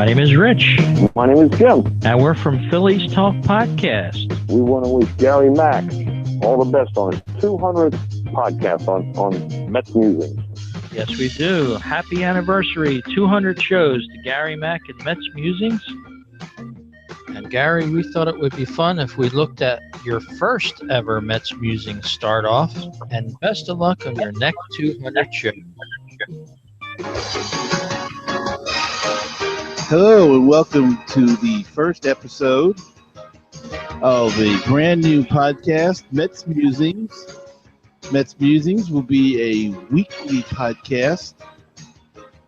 My name is Rich. My name is Jim. And we're from Phillies Talk Podcast. We want to wish Gary Mack all the best on his 200th podcast on MetsMusings. Yes, we do. Happy anniversary, 200 shows to Gary Mack and MetsMusings. And Gary, we thought it would be fun if we looked at your first ever MetsMusings start off. And best of luck on your next 200 shows. Hello and welcome to the first episode of a brand new podcast, MetsMusings. MetsMusings will be a weekly podcast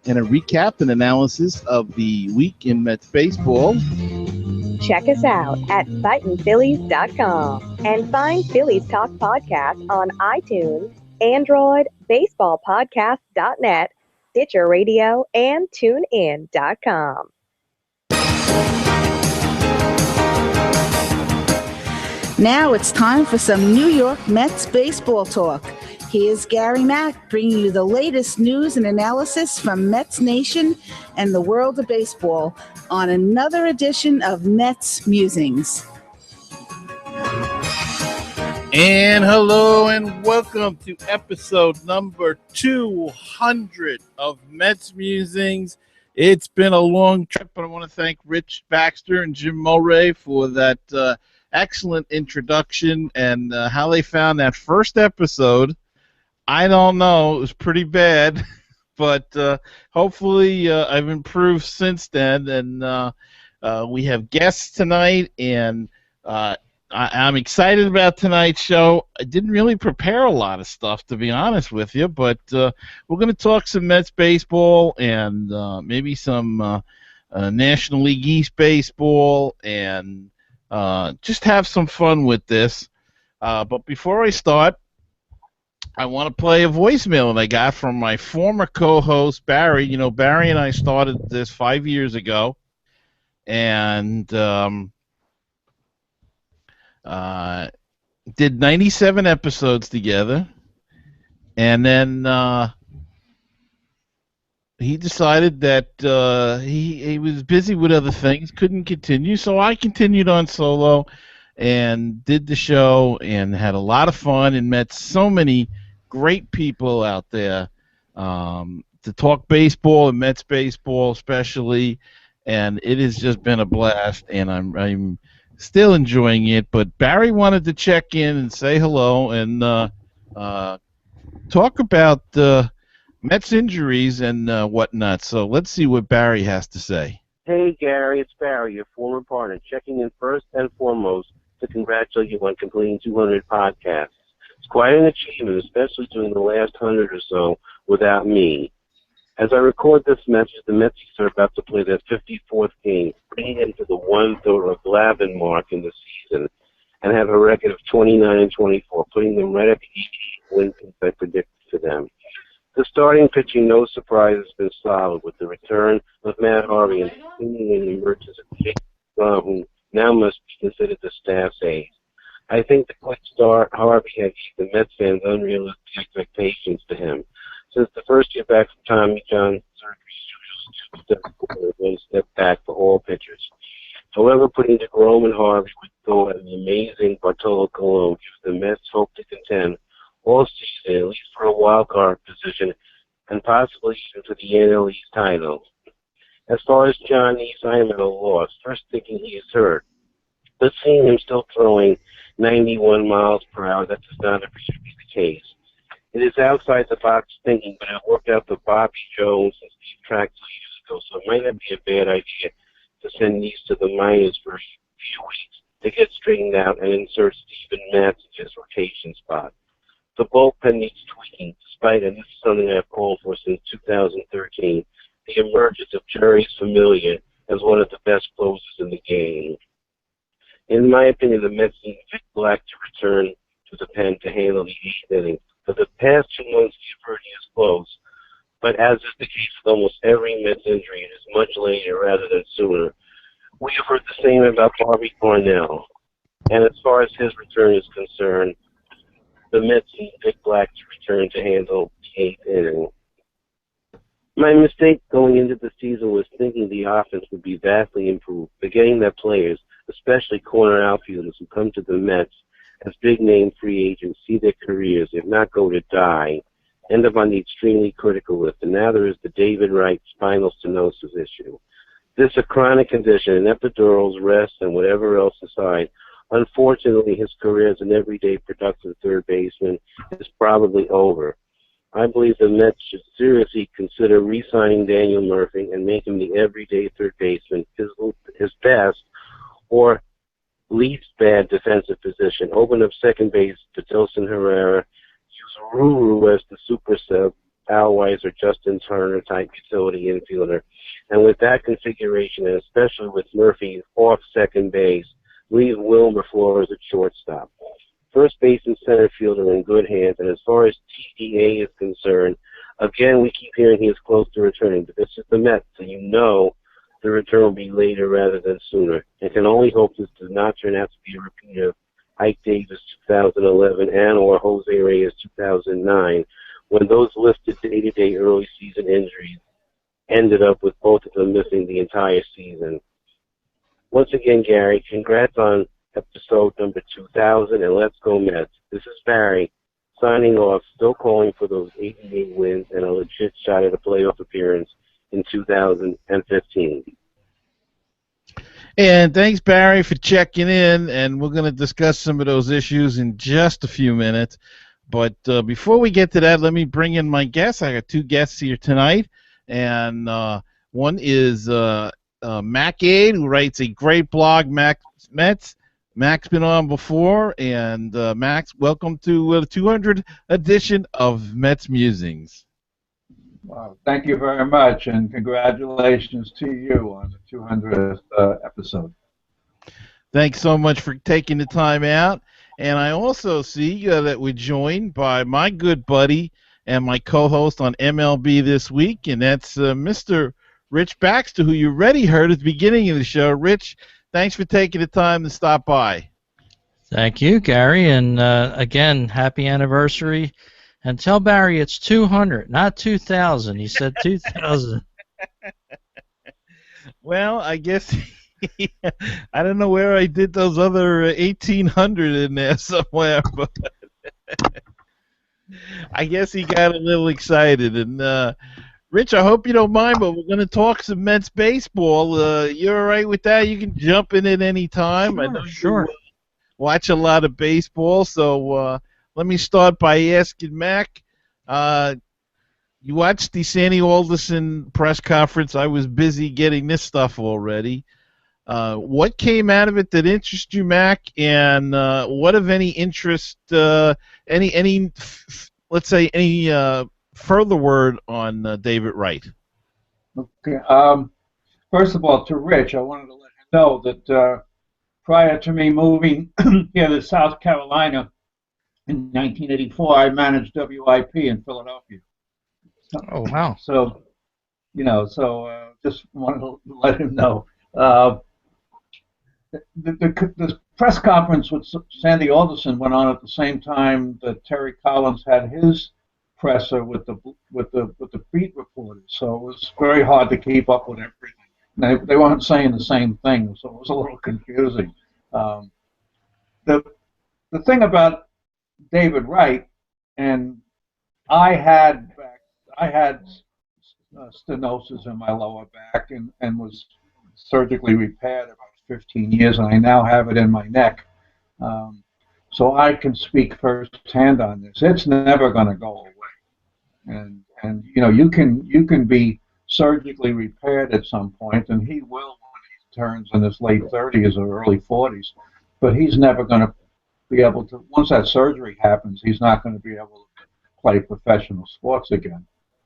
and a recap and analysis of the week in Mets baseball. Check us out at FightinPhillies.com and find Phillies Talk Podcast on iTunes, Android, BaseballPodcast.net, Stitcher Radio, and TuneIn.com. Now it's time for some New York Mets baseball talk. Here's Gary Mack bringing you the latest news and analysis from Mets Nation and the world of baseball on another edition of Mets Musings. And hello and welcome to episode number 200 of Mets Musings. It's been a long trip, but I want to thank Rich Baxter and Jim Mulray for that excellent introduction and how they found that first episode. I don't know. It was pretty bad, but hopefully I've improved since then. And we have guests tonight, and I'm excited about tonight's show. I didn't really prepare a lot of stuff, to be honest with you, but we're going to talk some Mets baseball and maybe some National League East baseball and just have some fun with this. But before I start, I want to play a voicemail that I got from my former co-host, Barry. You know, Barry and I started this 5 years ago, and did 97 episodes together, and then he decided that he was busy with other things, couldn't continue, so I continued on solo and did the show and had a lot of fun and met so many great people out there to talk baseball and Mets baseball especially, and it has just been a blast, and I'm still enjoying it. But Barry wanted to check in and say hello and talk about Mets injuries and whatnot. So let's see what Barry has to say. Hey, Gary, it's Barry, your former partner, checking in first and foremost to congratulate you on completing 200 podcasts. It's quite an achievement, especially during the last 100 or so without me. As I record this message, the Mets are about to play their 54th game, bringing them to the 1/11 mark in the season, and have a record of 29-24, putting them right at the 88 wins I predicted for them. The starting pitching, no surprise, has been solid with the return of Matt Harvey and the continuing emergence of Jake Brown, who now must be considered the staff's ace. I think the quick start Harvey had gave the Mets fans unrealistic expectations to him. Since the first year back from Tommy John surgery, usually 2 steps forward, 1 step back for all pitchers. However, putting DeGrom and Harvey with Thor and the amazing Bartolo Colon gives the Mets hope to contend all season, at least for a wild card position, and possibly even for the NL East title. As far as John East, I am at a loss. First thinking he is hurt, but seeing him still throwing 91 miles per hour, that does not appear to be the case. It is outside the box thinking, but it worked out for Bobby Jones and Steve Traxler years ago, so it might not be a bad idea to send these to the minors for a few weeks to get straightened out and insert Steven Matz in his rotation spot. The bullpen needs tweaking, despite, and this is something I've called for since 2013, the emergence of Jerry Familia as one of the best closers in the game. In my opinion, the Mets need Vic Black to return to the pen to handle the 8th inning. For the past 2 months, the averting is close, but as is the case with almost every Mets injury, it is much later rather than sooner. We have heard the same about Bobby Cornell, and as far as his return is concerned, the Mets need Vic Black to return to handle the 8th inning. My mistake going into the season was thinking the offense would be vastly improved, forgetting that players, especially corner outfielders who come to the Mets as big-name free agents, see their careers, if not go to die, end up on the extremely critical list. And now there is the David Wright spinal stenosis issue. This is a chronic condition, and epidurals, rest, and whatever else aside, unfortunately his career as an everyday productive third baseman is probably over. I believe the Mets should seriously consider re-signing Daniel Murphy and make him the everyday third baseman, his best or least bad defensive position. Open up second base to Dilson Herrera, use Ruru as the super sub, Al Weiss or Justin Turner type utility infielder. And with that configuration, and especially with Murphy off second base, leave Wilmer Flores at shortstop. First base and center fielder are in good hands, and as far as TDA is concerned, again, we keep hearing he is close to returning, but this is the Mets, so you know the return will be later rather than sooner, and can only hope this does not turn out to be a repeat of Ike Davis 2011 and or Jose Reyes 2009, when those listed day-to-day early season injuries ended up with both of them missing the entire season. Once again, Gary, congrats on episode number 2000, and let's go Mets. This is Barry, signing off, still calling for those 88 wins and a legit shot at a playoff appearance in 2015. And thanks, Barry, for checking in, and we're going to discuss some of those issues in just a few minutes. But before we get to that, let me bring in my guests. I got two guests here tonight, and one is Mac Aid, who writes a great blog, Mets. Mac's been on before, and Max, welcome to the 200th edition of Mets Musings. Well, thank you very much, and congratulations to you on the 200th episode. Thanks so much for taking the time out. And I also see that we're joined by my good buddy and my co-host on MLB This Week, and that's Mr. Rich Baxter, who you already heard at the beginning of the show. Rich, thanks for taking the time to stop by. Thank you, Gary, and again, happy anniversary. And tell Barry it's 200, not 2,000. He said 2,000. Well, I guess I don't know where I did those other 1,800 in there somewhere, but I guess he got a little excited. And Rich, I hope you don't mind, but we're going to talk some Mets baseball. You're all right with that? You can jump in at any time. Sure, I know sure. You watch a lot of baseball, so let me start by asking Mac. You watched the Sandy Alderson press conference. I was busy getting this stuff already. What came out of it that interested you, Mac? And what of any interest? Any further word on David Wright? Okay. First of all, to Rich, I wanted to let him know that prior to me moving here to South Carolina in 1984, I managed WIP in Philadelphia. Oh, wow. So, just wanted to let him know. The press conference with Sandy Alderson went on at the same time that Terry Collins had his presser with the beat reporters. So it was very hard to keep up with everything. They weren't saying the same thing, so it was a little confusing. The thing about David Wright, and I had stenosis in my lower back and was surgically repaired about 15 years, and I now have it in my neck. So I can speak firsthand on this. It's never going to go away, and you can be surgically repaired at some point, and he will when he turns in his late 30s or early 40s. But he's never going to be able to. Once that surgery happens, he's not going to be able to play professional sports again.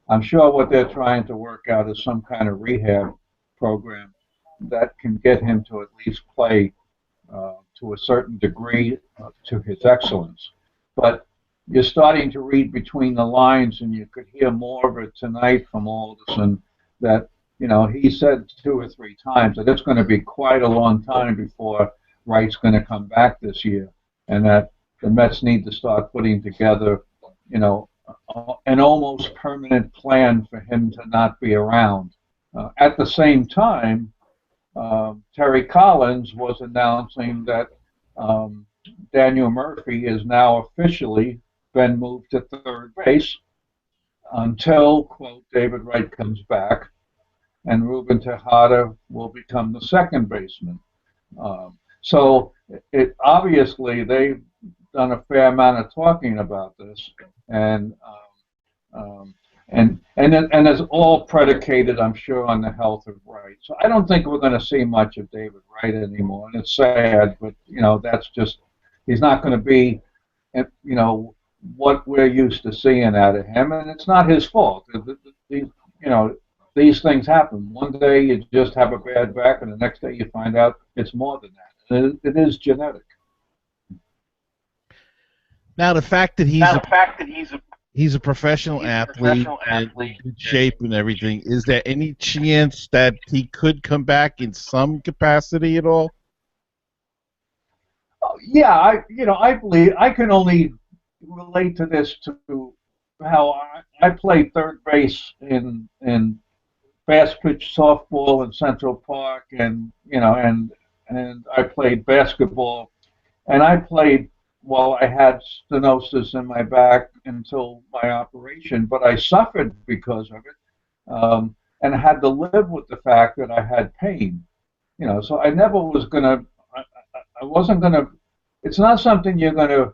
I'm sure what they're trying to work out is some kind of rehab program that can get him to at least play to a certain degree to his excellence. But you're starting to read between the lines, and you could hear more of it tonight from Alderson, that he said 2 or 3 times that it's going to be quite a long time before Wright's going to come back this year, and that the Mets need to start putting together an almost permanent plan for him to not be around. At the same time, Terry Collins was announcing that Daniel Murphy is now officially been moved to third base until, quote, David Wright comes back, and Ruben Tejada will become the second baseman. So it obviously they've done a fair amount of talking about this, and it's all predicated, I'm sure, on the health of Wright. So I don't think we're going to see much of David Wright anymore, and it's sad, but that's just he's not going to be, what we're used to seeing out of him, and it's not his fault. These things happen. One day you just have a bad back, and the next day you find out it's more than that. And it is genetic. Now, the fact that he's a professional athlete and in good shape and everything, is there any chance that he could come back in some capacity at all? Yeah, I believe I can only relate to this to how I played third base in fast pitch softball in Central Park, and I played basketball, and I played while I had stenosis in my back until my operation, but I suffered because of it, and I had to live with the fact that I had pain. So I never was gonna. I wasn't gonna. It's not something you're gonna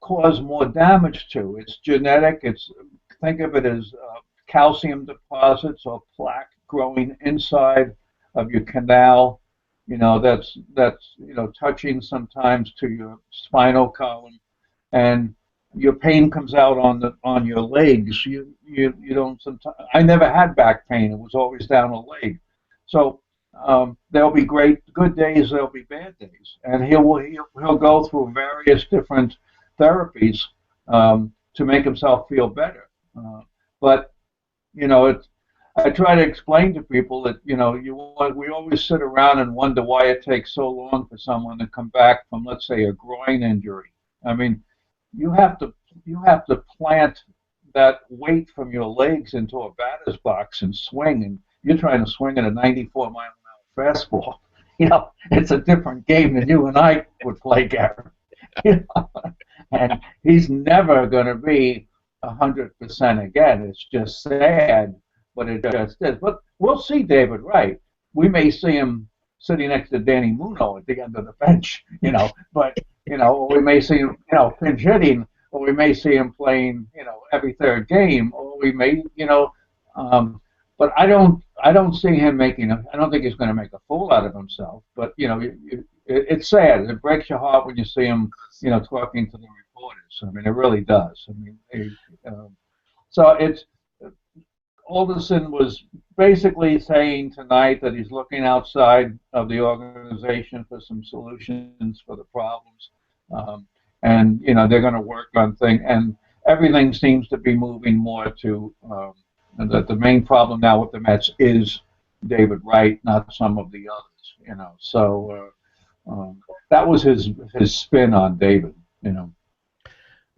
cause more damage to. It's genetic. Think of it as calcium deposits or plaque growing inside of your canal. That's touching sometimes to your spinal column, and your pain comes out on your legs. You don't sometimes. I never had back pain. It was always down a leg. So there'll be good days. There'll be bad days, and he'll go through various different therapies to make himself feel better. But I try to explain to people that we always sit around and wonder why it takes so long for someone to come back from, let's say, a groin injury. I mean, you have to plant that weight from your legs into a batter's box and swing, and you're trying to swing at a 94-mile-an-hour fastball. It's a different game than you and I would play, Gary. And he's never going to be 100% again. It's just sad, but it just is. But we'll see David Wright. We may see him sitting next to Danny Muno at the end of the bench, but or we may see him, pinch hitting, or we may see him playing, every third game, or we may, but I don't see him I don't think he's going to make a fool out of himself. But it's sad. It breaks your heart when you see him, talking to the reporters. I mean, it really does. I mean, so it's Alderson was basically saying tonight that he's looking outside of the organization for some solutions for the problems, and they're going to work on things, and everything seems to be moving more to that the main problem now with the Mets is David Wright, not some of the others. So that was his spin on David.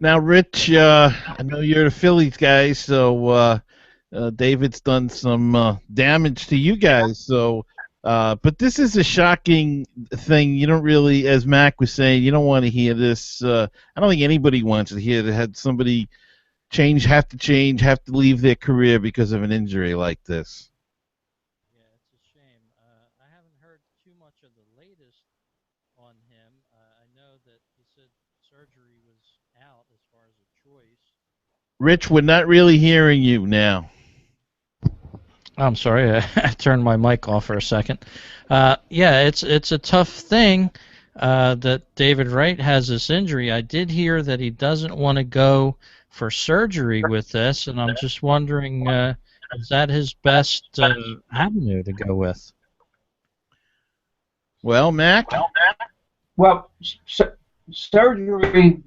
Now, Rich, I know you're the Phillies guy, so David's done some damage to you guys. So, but this is a shocking thing. You don't really, as Mac was saying, you don't want to hear this. I don't think anybody wants to hear that had somebody have to leave their career because of an injury like this. Yeah, it's a shame. I haven't heard too much of the latest on him. I know that he said surgery was out as far as a choice. Rich, we're not really hearing you now. I'm sorry, I turned my mic off for a second. Yeah, it's a tough thing that David Wright has this injury. I did hear that he doesn't want to go for surgery with this, and I'm just wondering, is that his best avenue to go with? Well, Mac? Well, surgery,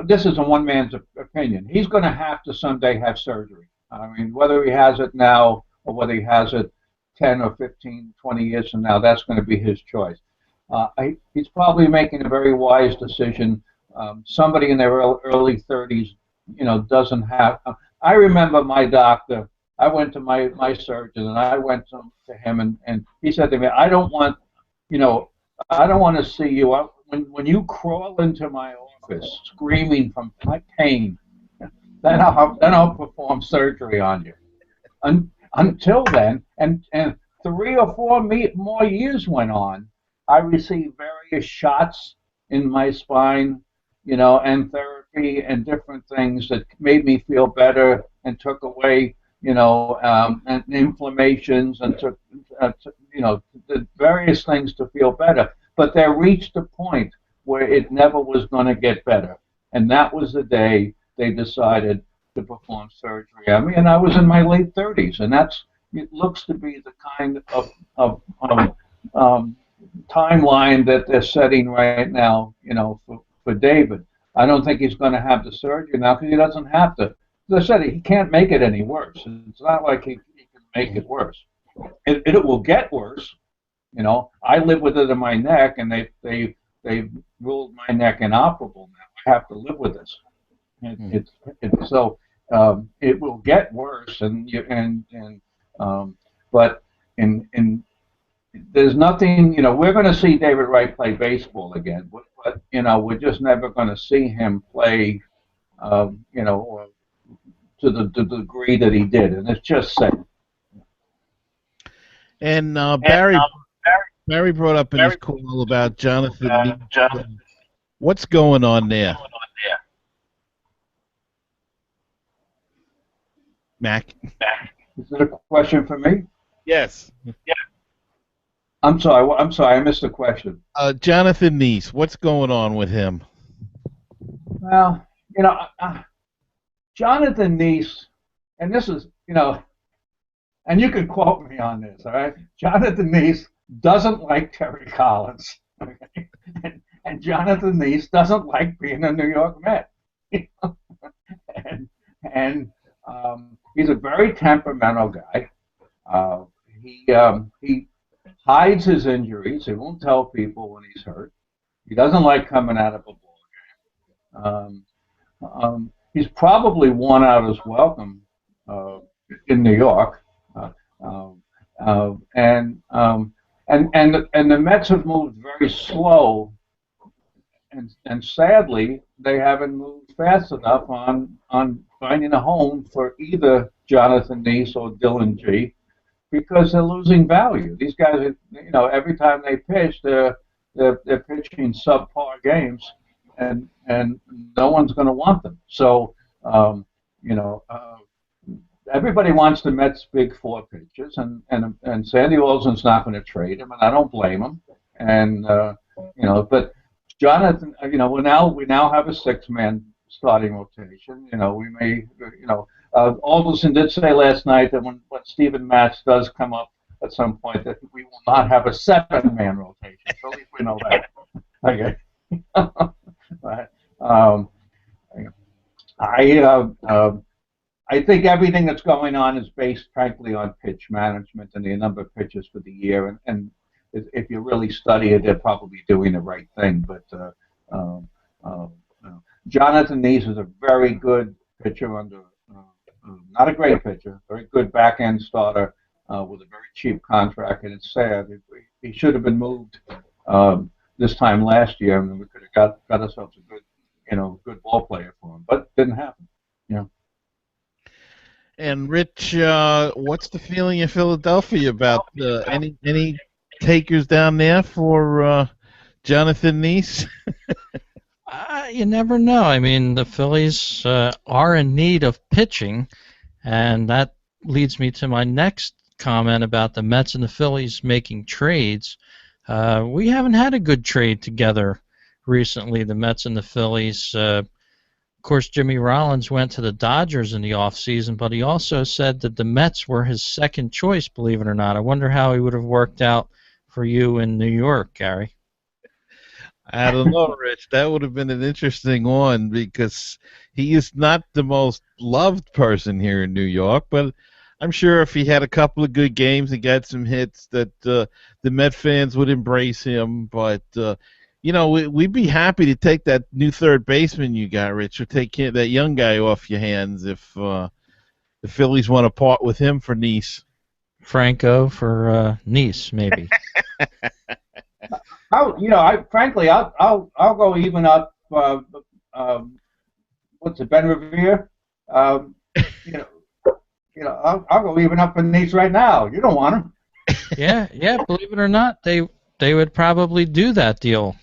this is a one man's opinion. He's going to have to someday have surgery. I mean, whether he has it now or whether he has it 10 or 15, 20 years from now, that's going to be his choice. He's probably making a very wise decision. Somebody in their early 30s doesn't have. I remember my doctor. I went to my surgeon, and I went to him, and he said to me, you know, I don't want to see you. When you crawl into my office screaming from my pain, then I'll perform surgery on you. Until then, and 3 or 4 more years went on, I received various shots in my spine, and therapy and different things that made me feel better and took away, and inflammations and did various things to feel better. But there reached a point where it never was going to get better, and that was the day they decided to perform surgery on me, and I was in my late 30s, and it looks to be the kind of timeline that they're setting right now, for David. I don't think he's going to have the surgery now because he doesn't have to. As I said, he can't make it any worse. It's not like he can make it worse. It will get worse. I live with it in my neck, and they ruled my neck inoperable now. I have to live with this. So it will get worse, but there's nothing. We're going to see David Wright play baseball again, but we're just never going to see him play, to the degree that he did, and it's just sad. And Barry brought up in his call about Jonathan. What's going on there? Mac? Is it a question for me? Yes. I'm sorry, I missed the question. Jonathan Neese, what's going on with him? Well, Jonathan Neese, and this is, and you can quote me on this, all right? Jonathan Neese doesn't like Terry Collins, okay? And Jonathan Neese doesn't like being a New York Met. and he's a very temperamental guy. He hides his injuries. He won't tell people when he's hurt. He doesn't like coming out of a ball game. He's probably worn out his welcome in New York, and the Mets have moved very slow, and sadly they haven't moved fast enough on finding a home for either Jonathan Neese or Dylan G, because they're losing value. These guys, every time they pitch, they're pitching subpar games, and no one's going to want them. So, everybody wants the Mets' big four pitchers, and Sandy Alden's not going to trade him, and I don't blame him. And but Jonathan, we now have a 6-man starting rotation. We may, Alderson did say last night that when Steven Matz does come up at some point, that we will not have a 7-man rotation. So at least we know that. Okay. But, I think everything that's going on is based, frankly, on pitch management and the number of pitches for the year. And if you really study it, they're probably doing the right thing. But Jonathan Neese is a very good pitcher under, not a great pitcher, very good back-end starter with a very cheap contract. And it's sad. He should have been moved this time last year, and we could have got ourselves a good, good ball player for him. But it didn't happen. And Rich, what's the feeling in Philadelphia about any takers down there for Jonathan Neese? You never know. I mean, the Phillies are in need of pitching, and that leads me to my next comment about the Mets and the Phillies making trades. We haven't had a good trade together recently, the Mets and the Phillies. Of course, Jimmy Rollins went to the Dodgers in the offseason, but he also said that the Mets were his second choice, believe it or not. I wonder how he would have worked out for you in New York, Gary. I don't know, Rich. That would have been an interesting one because he is not the most loved person here in New York, but I'm sure if he had a couple of good games and got some hits that the Met fans would embrace him. But we'd be happy to take that new third baseman you got, Rich, or take that young guy off your hands if the Phillies want to part with him for Nice. Franco for Nice, maybe. Frankly, I'll go even up. What's it, Ben Revere? I'll go even up in Nice right now. You don't want him. Yeah. Believe it or not, they would probably do that deal.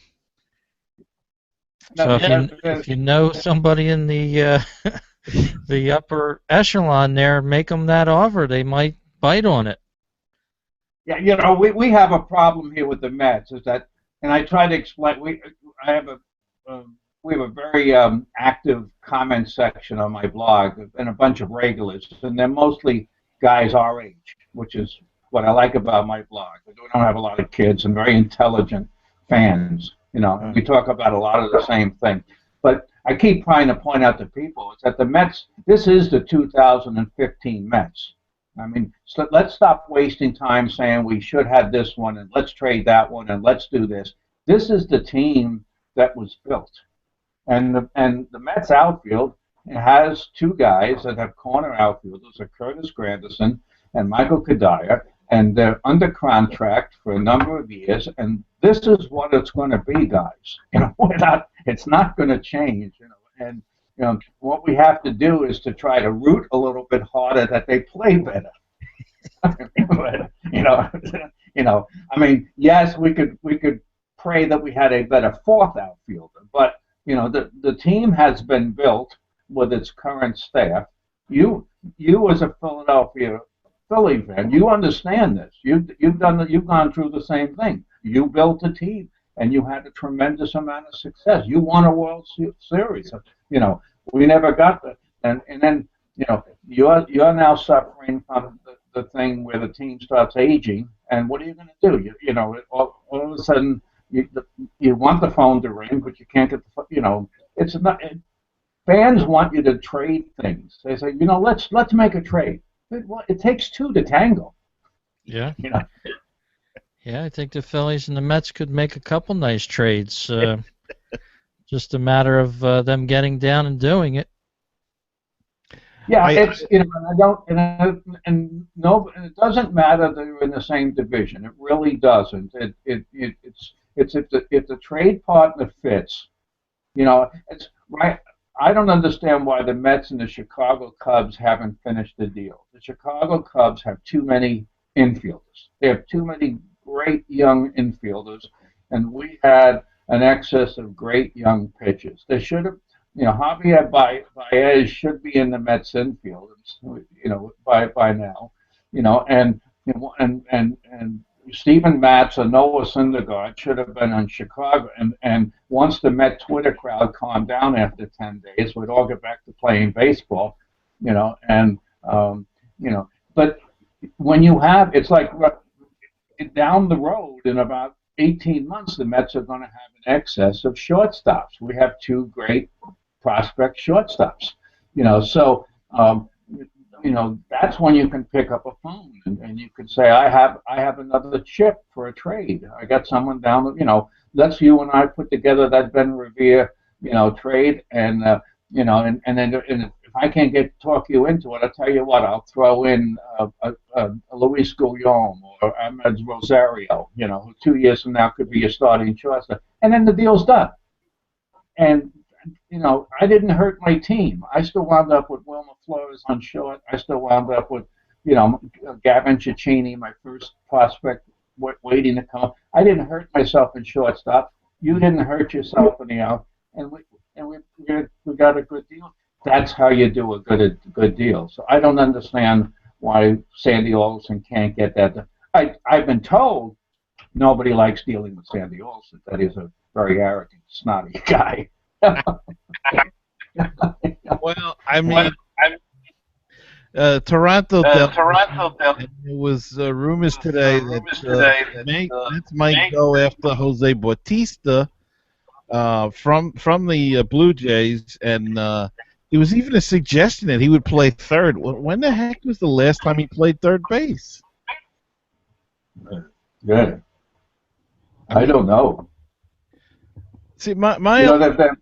So if you know somebody in the the upper echelon there, make them that offer. They might bite on it. Yeah, we have a problem here with the Mets is that, and I try to explain. We have a very active comment section on my blog and a bunch of regulars, and they're mostly guys our age, which is what I like about my blog. We don't have a lot of kids and very intelligent fans. And we talk about a lot of the same thing. But I keep trying to point out to people is that the Mets, this is the 2015 Mets. I mean, so let's stop wasting time saying we should have this one and let's trade that one and let's do this. This is the team that was built. And the Mets outfield has two guys that have corner outfielders, Curtis Granderson and Michael Kadire, and they're under contract for a number of years, and this is what it's going to be, guys. It's not going to change. And what we have to do is to try to root a little bit harder that they play better. But, I mean, yes, we could pray that we had a better fourth outfielder, but the team has been built with its current staff. You as a Philadelphia Philly fan, you understand this. You've gone through the same thing. You built a team, and you had a tremendous amount of success. You won a World Series. We never got that, and then you're now suffering from the thing where the team starts aging, and what are you going to do? All of a sudden you want the phone to ring, but you can't get the it's not. Fans want you to trade things. They say, let's make a trade. It takes two to tango. Yeah. Yeah, I think the Phillies and the Mets could make a couple nice trades. Just a matter of them getting down and doing it. Yeah, I don't, and it doesn't matter that they're in the same division. It really doesn't. It's if the trade partner fits, it's right. I don't understand why the Mets and the Chicago Cubs haven't finished the deal. The Chicago Cubs have too many infielders. They have too many great young infielders, and we had an excess of great young pitchers. They should have, Javier Baez should be in the Mets infield, by now, and Steven Matz or Noah Syndergaard should have been on Chicago. And once the Met Twitter crowd calmed down after 10 days, we'd all get back to playing baseball, But when you have, it's like down the road in about 18 months, the Mets are going to have an excess of shortstops. We have two great prospect shortstops, so. That's when you can pick up a phone and you can say, I have another chip for a trade. I got someone down, let's you and I put together that Ben Revere, trade, and then if I can't talk you into it, I'll tell you what, I'll throw in a Luis Guillaume or Ahmed Rosario, who 2 years from now could be a starting shortstop, and then the deal's done. And I didn't hurt my team. I still wound up with Wilmer Flores on short. I still wound up with, Gavin Cecchini, my first prospect, waiting to come. I didn't hurt myself in shortstop. You didn't hurt yourself in the out, and we got a good deal. That's how you do a good deal. So I don't understand why Sandy Olson can't get that. I've been told nobody likes dealing with Sandy Olson. That he's a very arrogant, snotty guy. Well, I mean, Toronto. There was rumors today that Mets might go after Jose Bautista from the Blue Jays, and there was even a suggestion that he would play third. When the heck was the last time he played third base? Good. I don't know. See, my You know that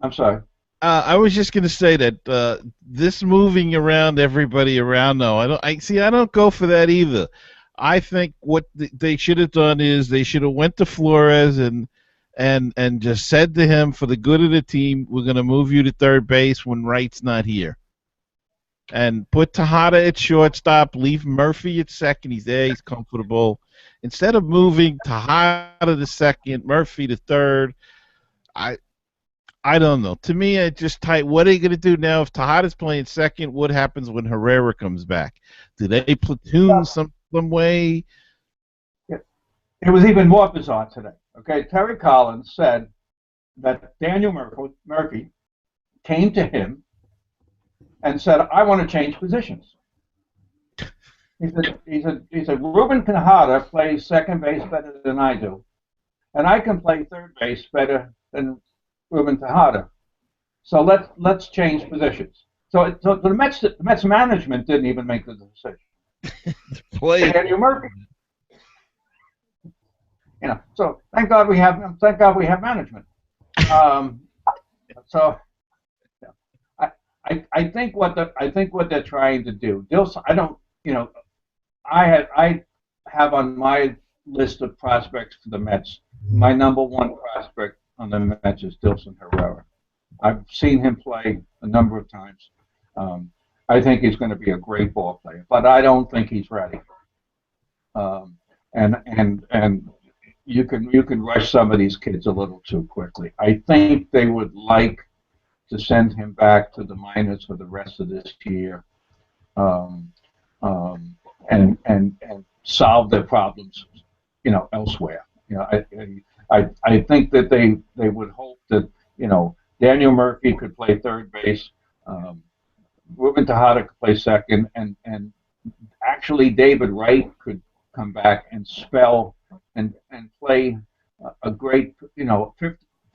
I'm sorry. I was just going to say that this moving around everybody around, though, I don't go for that either. I think what they should have done is they should have went to Flores and just said to him, for the good of the team, we're going to move you to third base when Wright's not here, and put Tejada at shortstop, leave Murphy at second. He's there, he's comfortable. Instead of moving Tejada to second, Murphy to third, I don't know. To me, it just tight. What are you going to do now if Tejada's playing second? What happens when Herrera comes back? Do they platoon some way? It was even more bizarre today. Okay, Terry Collins said that Daniel Murphy came to him and said, "I want to change positions." He said, Ruben Tejada plays second base better than I do, and I can play third base better than Ruben Tejada. So let's change positions. So the Mets management didn't even make the decision. Play Daniel Murphy. So thank God we have management. So I think what they're trying to do. I have on my list of prospects for the Mets. My number one prospect on the Mets is Dilson Herrera. I've seen him play a number of times. I think he's going to be a great ball player, but I don't think he's ready. And you can rush some of these kids a little too quickly. I think they would like to send him back to the minors for the rest of this year, and solve their problems, elsewhere. I think that they would hope that Daniel Murphy could play third base, Ruben Tejada could play second, and actually David Wright could come back and spell and play a great,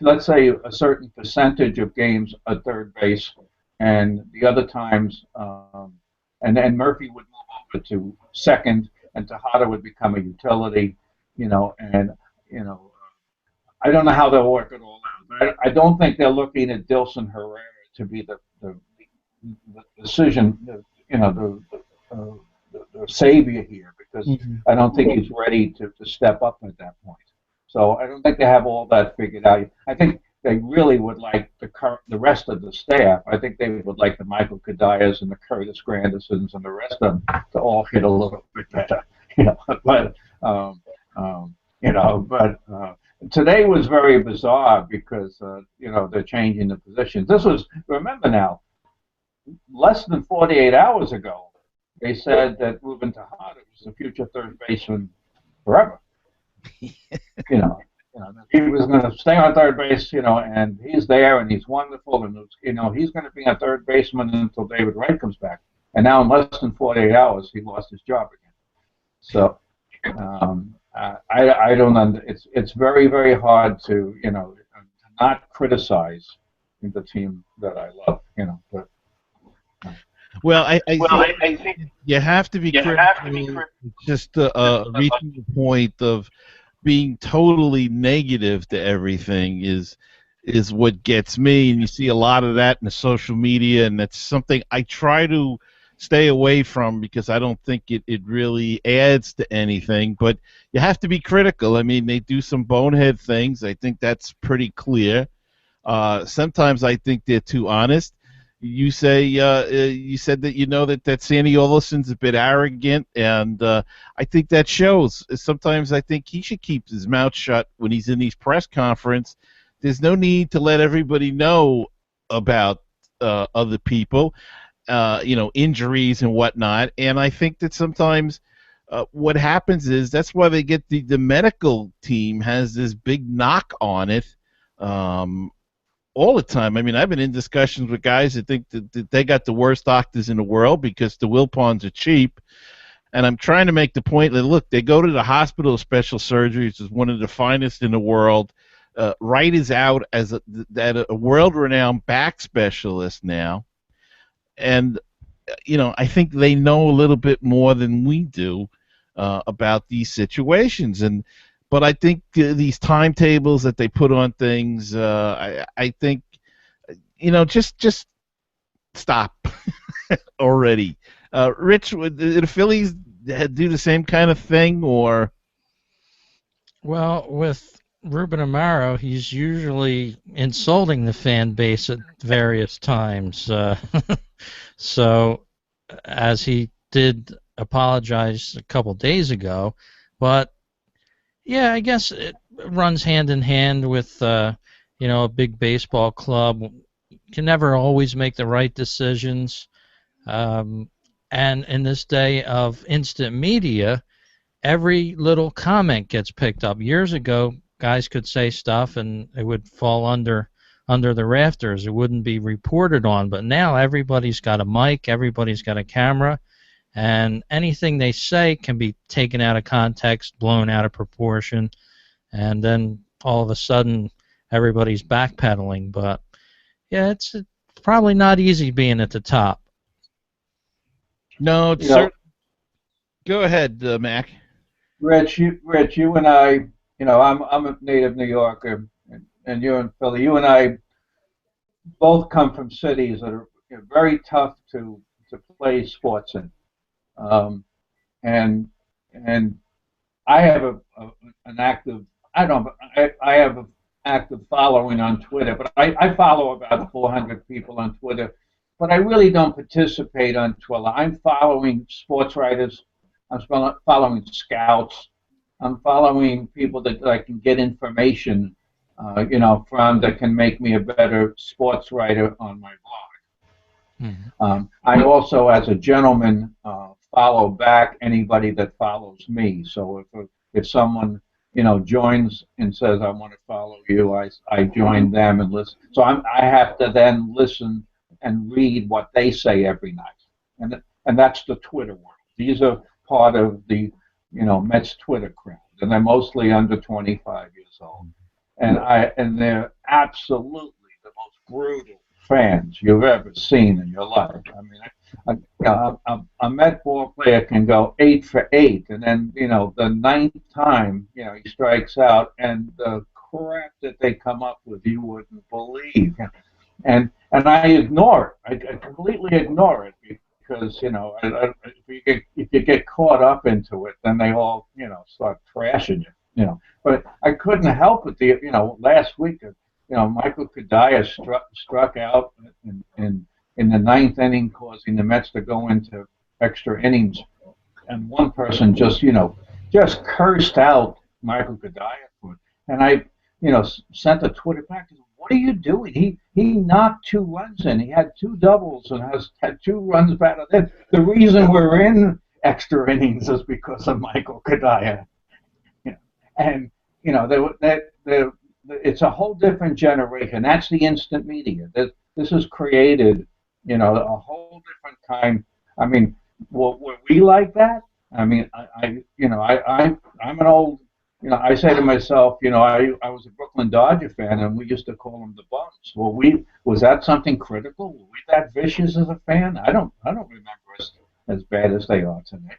let's say a certain percentage of games at third base, and the other times, and then Murphy would move over to second, and Tejada would become a utility, I don't know how they'll work it all out. But I don't think they're looking at Dilson Herrera to be the decision, the savior here, because I don't think he's ready to step up at that point. So I don't think they have all that figured out. I think they really would like the rest of the staff. I think they would like the Michael Kadayas and the Curtis Grandersons and the rest of them to all hit a little bit better. But today was very bizarre because they're changing the positions. Remember now, less than 48 hours ago, they said that Ruben Tejada was the future third baseman forever. He was going to stay on third base, and he's there and he's wonderful, and he's going to be a third baseman until David Wright comes back. And now in less than 48 hours, he lost his job again. So I don't. It's very, very hard to not criticize the team that I love. But. Well, I think you have to be critical. Just reaching the point of being totally negative to everything is what gets me, and you see a lot of that in the social media, and that's something I try to stay away from because I don't think it really adds to anything. But you have to be critical. I mean, they do some bonehead things. I think that's pretty clear. Sometimes I think they're too honest. You said that Sandy Olson's a bit arrogant, and I think that shows. Sometimes I think he should keep his mouth shut when he's in these press conferences. There's no need to let everybody know about other people, injuries and whatnot. And I think that sometimes what happens is that's why they get the medical team has this big knock on it. All the time. I mean, I've been in discussions with guys that think that they got the worst doctors in the world because the Wilpons are cheap. And I'm trying to make the point that, look, they go to the hospital of special surgery, which is one of the finest in the world. Wright is out as a world-renowned back specialist now. And, I think they know a little bit more than we do about these situations. And But I think these timetables that they put on things, I think, just stop already. Rich, would the Phillies do the same kind of thing, or? Well, with Ruben Amaro, he's usually insulting the fan base at various times. So, as he did apologize a couple days ago, but yeah, I guess it runs hand in hand with a big baseball club. You can never always make the right decisions. And in this day of instant media, every little comment gets picked up. Years ago, guys could say stuff and it would fall under the rafters. It wouldn't be reported on. But now everybody's got a mic, everybody's got a camera, and anything they say can be taken out of context, blown out of proportion, and then all of a sudden everybody's backpedaling. But yeah, it's probably not easy being at the top. No, sir. Go ahead, Mac. Rich, you and I, I'm a native New Yorker, and you're in Philly. You and I both come from cities that are very tough to play sports in, and I have an active. I have an active following on Twitter, but I follow about 400 people on Twitter, but I really don't participate on Twitter. I'm following sports writers. I'm following scouts. I'm following people that I can get information, from that can make me a better sports writer on my blog. Mm-hmm. I also, as a gentleman, follow back anybody that follows me. So if someone joins and says I want to follow you, I join them and listen. So I have to then listen and read what they say every night, and that's the Twitter world. These are part of the Mets Twitter crowd, and they're mostly under 25 years old, and they're absolutely the most brutal fans you've ever seen in your life. I mean, a Met ball player can go 8 for 8, and then the ninth time he strikes out, and the crap that they come up with you wouldn't believe, and I ignore it. I completely ignore it. Because if you get caught up into it, then they all start trashing you. But I couldn't help it. Last week, Michael Kadaya struck out in the ninth inning, causing the Mets to go into extra innings, and one person just cursed out Michael Kadaya for it, and I sent a Twitter back. What are you doing? He knocked 2 runs in. He had 2 doubles and had 2 runs batted in. The reason we're in extra innings is because of Michael Kadaya. And it's a whole different generation. That's the instant media. This has created a whole different kind. I mean, were we like that? I mean, I'm an old. I say to myself, I was a Brooklyn Dodger fan, and we used to call them the Bums. Well, was that something critical? Were we that vicious as a fan? I don't remember us as bad as they are today.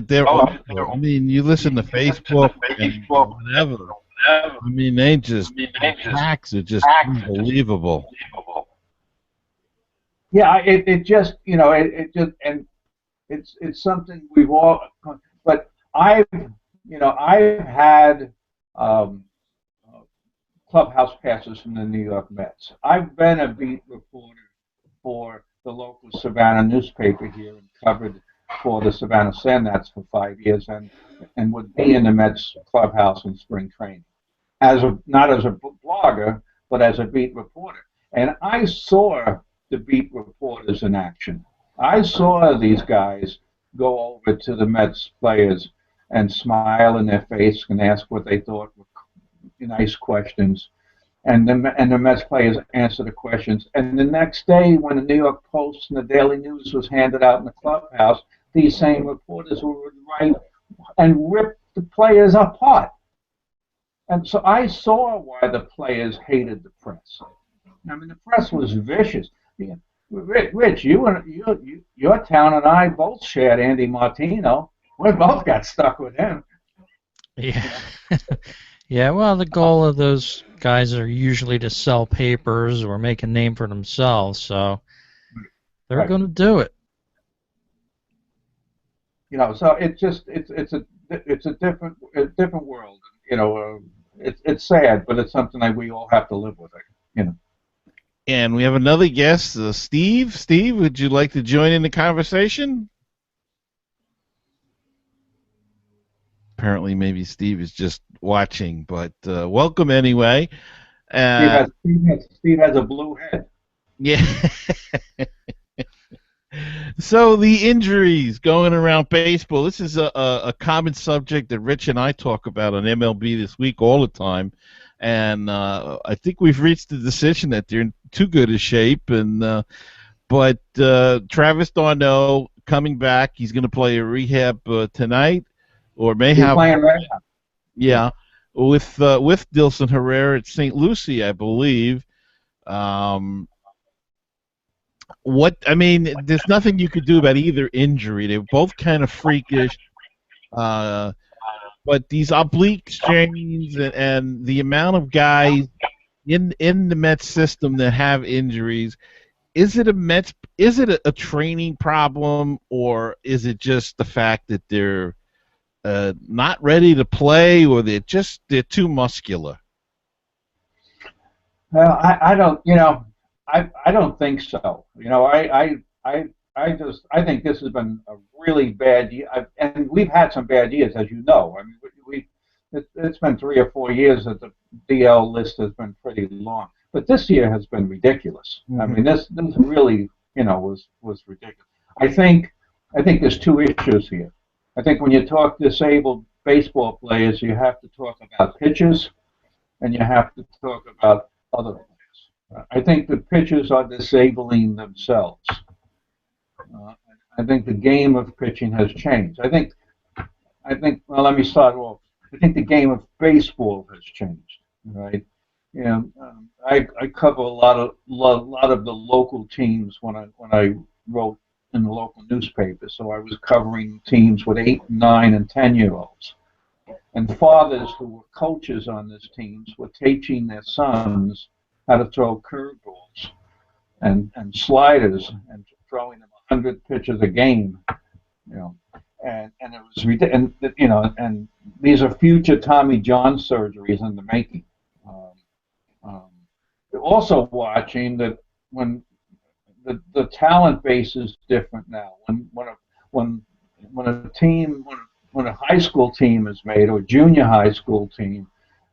They're awful. I mean, you listen to Facebook and whatever. I mean, they just hacks are just unbelievable. Yeah, it just and it's something we've all. But I've had clubhouse passes from the New York Mets. I've been a beat reporter for the local Savannah newspaper here and covered for the Savannah Sand Gnats for 5 years, and would be in the Mets clubhouse in spring training, not as a blogger, but as a beat reporter. And I saw the beat reporters in action. I saw these guys go over to the Mets players and smile in their face and ask what they thought were nice questions. And the Mets players answer the questions. And the next day, when the New York Post and the Daily News was handed out in the clubhouse, these same reporters would write and rip the players apart. And so I saw why the players hated the press. I mean, the press was vicious. Yeah. Rich, your town and I both shared Andy Martino. We both got stuck with him. Yeah. Yeah, well, the goal of those guys are usually to sell papers or make a name for themselves, so they're Right. going to do it. So it's a different world. It's sad, but it's something that we all have to live with. You know. And we have another guest, Steve. Steve, would you like to join in the conversation? Apparently, maybe Steve is just watching, but welcome anyway. Steve has a blue head. Yeah. So the injuries going around baseball. This is a common subject that Rich and I talk about on MLB This Week all the time, and I think we've reached the decision that they're in too good a shape. And but Travis d'Arnaud coming back. He's going to play a rehab tonight, or may He's have. playing right now. Yeah, with Dilson Herrera at St. Lucie, I believe. Um, there's nothing you could do about either injury. They're both kind of freakish. But these oblique strains and the amount of guys in the Mets system that have injuries, is it a training problem, or is it just the fact that they're not ready to play, or they're too muscular? Well, I don't, I don't think so. I think this has been a really bad year, and we've had some bad years, as you know. I mean, it's been 3 or 4 years that the DL list has been pretty long, but this year has been ridiculous. Mm-hmm. I mean, this really, was ridiculous. I think there's two issues here. I think when you talk disabled baseball players, you have to talk about pitchers, and you have to talk about other players. I think the pitchers are disabling themselves. I think the game of pitching has changed. I think. Well, let me start off. I think the game of baseball has changed. Right. I cover a lot of the local teams when I wrote in the local newspaper. So I was covering teams with 8, 9, and 10-year-olds. And fathers who were coaches on these teams were teaching their sons how to throw curveballs and sliders and throwing them 100 pitches a game, and it was and these are future Tommy John surgeries in the making. Also watching that when the talent base is different now. When a high school team is made, or junior high school team,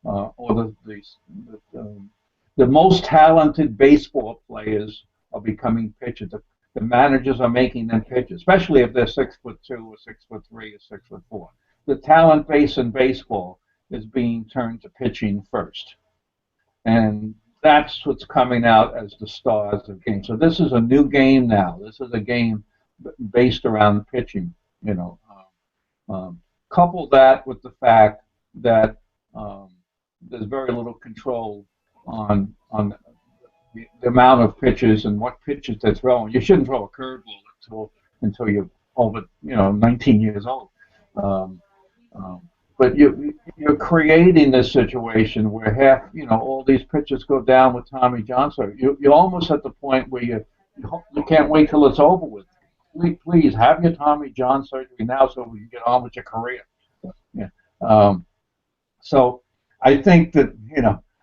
or the most talented baseball players are becoming pitchers. The managers are making them pitchers, especially if they're 6'2", or 6'3", or 6'4". The talent base in baseball is being turned to pitching first, and that's what's coming out as the stars of the game. So this is a new game now. This is a game based around pitching. Couple that with the fact that there's very little control on the amount of pitches and what pitches they're throwing. You shouldn't throw a curveball until you're over 19 years old. But you're creating this situation where all these pitches go down with Tommy John. So you're almost at the point where you can't wait till it's over with. Please have your Tommy John surgery now so we can get on with your career. Yeah. So I think that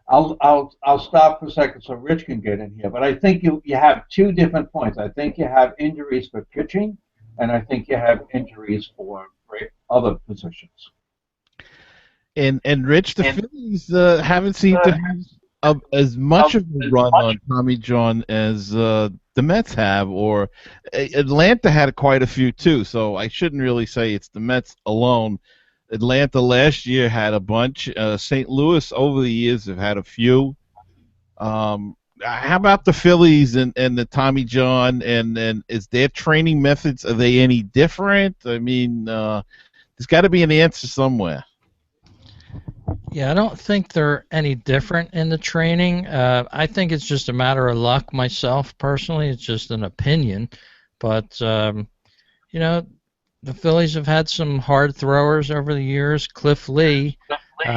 I'll stop for a second so Rich can get in here. But I think you have two different points. I think you have injuries for pitching, and I think you have injuries for other positions. And Rich, the Phillies haven't seemed to have as much of a run on Tommy John as the Mets have, or Atlanta had quite a few too. So I shouldn't really say it's the Mets alone. Atlanta last year had a bunch. St. Louis over the years have had a few. How about the Phillies and the Tommy John, and is their training methods, are they any different? I mean, there's got to be an answer somewhere. Yeah, I don't think they're any different in the training. I think it's just a matter of luck myself, personally. It's just an opinion. But, the Phillies have had some hard throwers over the years. Cliff Lee,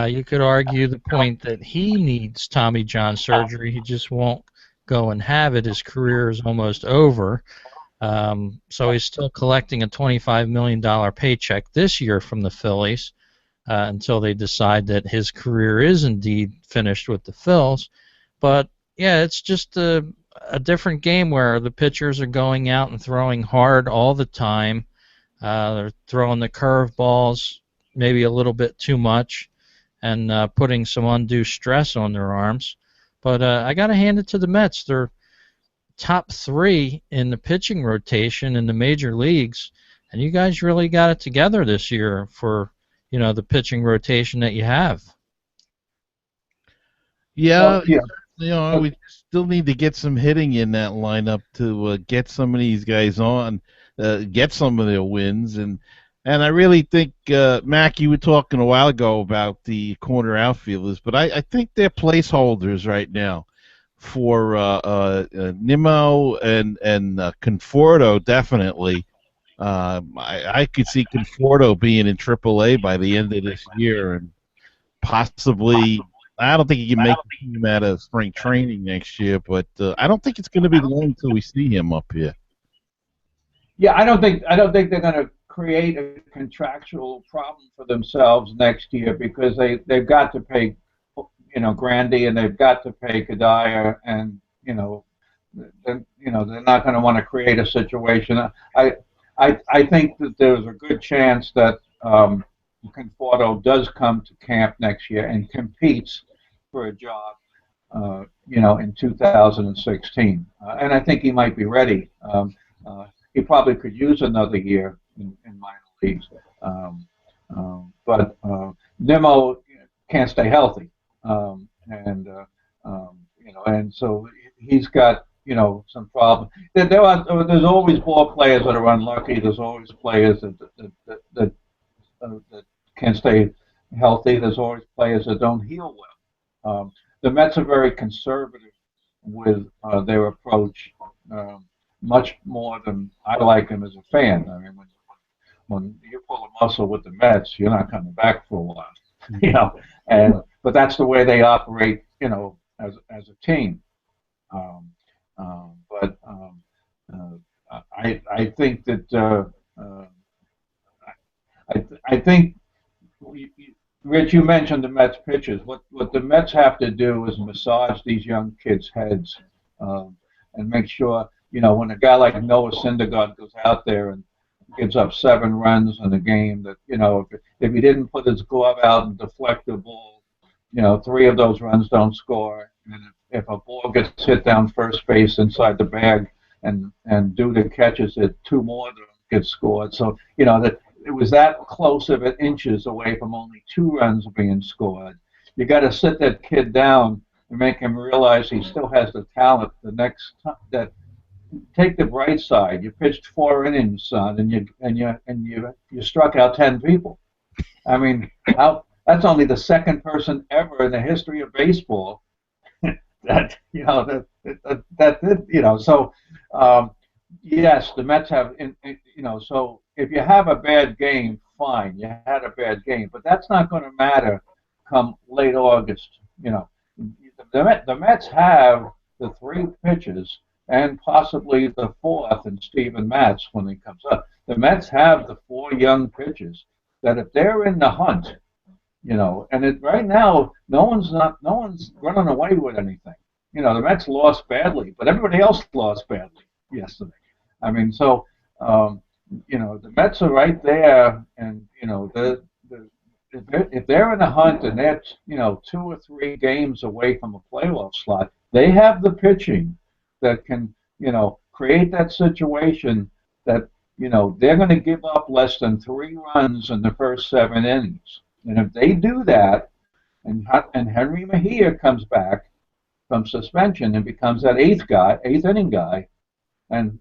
you could argue the point that he needs Tommy John surgery. He just won't go and have it. His career is almost over. So he's still collecting a $25 million paycheck this year from the Phillies until they decide that his career is indeed finished with the Phils. But, yeah, it's just a different game where the pitchers are going out and throwing hard all the time. They're throwing the curveballs maybe a little bit too much and putting some undue stress on their arms. But I got to hand it to the Mets. They're top 3 in the pitching rotation in the major leagues, and you guys really got it together this year for the pitching rotation that you have. Yeah, Well, we still need to get some hitting in that lineup to get some of these guys on, get some of their wins, and I really think Mac, you were talking a while ago about the corner outfielders, but I think they're placeholders right now for Nimmo and Conforto definitely. I could see Conforto being in AAA by the end of this year, and possibly. I don't think he can make the team out of spring training next year, but I don't think it's going to be long until we see him up here. Yeah, I don't think they're going to create a contractual problem for themselves next year because they've got to pay, Grandy, and they've got to pay Kadire, and they're not going to want to create a situation. I think that there's a good chance that Conforto does come to camp next year and competes for a job, in 2016. And I think he might be ready. He probably could use another year in minor leagues. But Nimmo can't stay healthy. And so he's got, some problems. There's always ball players that are unlucky. There's always players that can't stay healthy. There's always players that don't heal well. The Mets are very conservative with their approach, much more than I like them as a fan. I mean, when you pull a muscle with the Mets, you're not coming back for a while, but that's the way they operate, as a team. I think that I think. Rich, you mentioned the Mets pitchers. What the Mets have to do is massage these young kids' heads and make sure, when a guy like Noah Syndergaard goes out there and gives up 7 runs in a game, that, if he didn't put his glove out and deflect the ball, 3 of those runs don't score. And if a ball gets hit down first base inside the bag and Duda catches it, 2 more of them get scored. So, that it was that close of it, inches away from only 2 runs being scored. You got to sit that kid down and make him realize he still has the talent. The next time, that take the bright side. You pitched 4 innings, son, and you struck out 10 people. I mean, that's only the second person ever in the history of baseball that So yes, the Mets have so. If you have a bad game, fine, you had a bad game, but that's not going to matter come late August. The Mets have the 3 pitchers and possibly the 4th in Steven Matz when he comes up. The Mets have the 4 young pitchers that if they're in the hunt, and right now no one's running away with anything. The Mets lost badly, but everybody else lost badly yesterday. I mean, so. The Mets are right there, and if they're in a hunt and they're 2 or 3 games away from a playoff slot, they have the pitching that can create that situation that they're going to give up less than 3 runs in the first 7 innings, and if they do that, and Henry Mejia comes back from suspension and becomes that 8th inning guy, and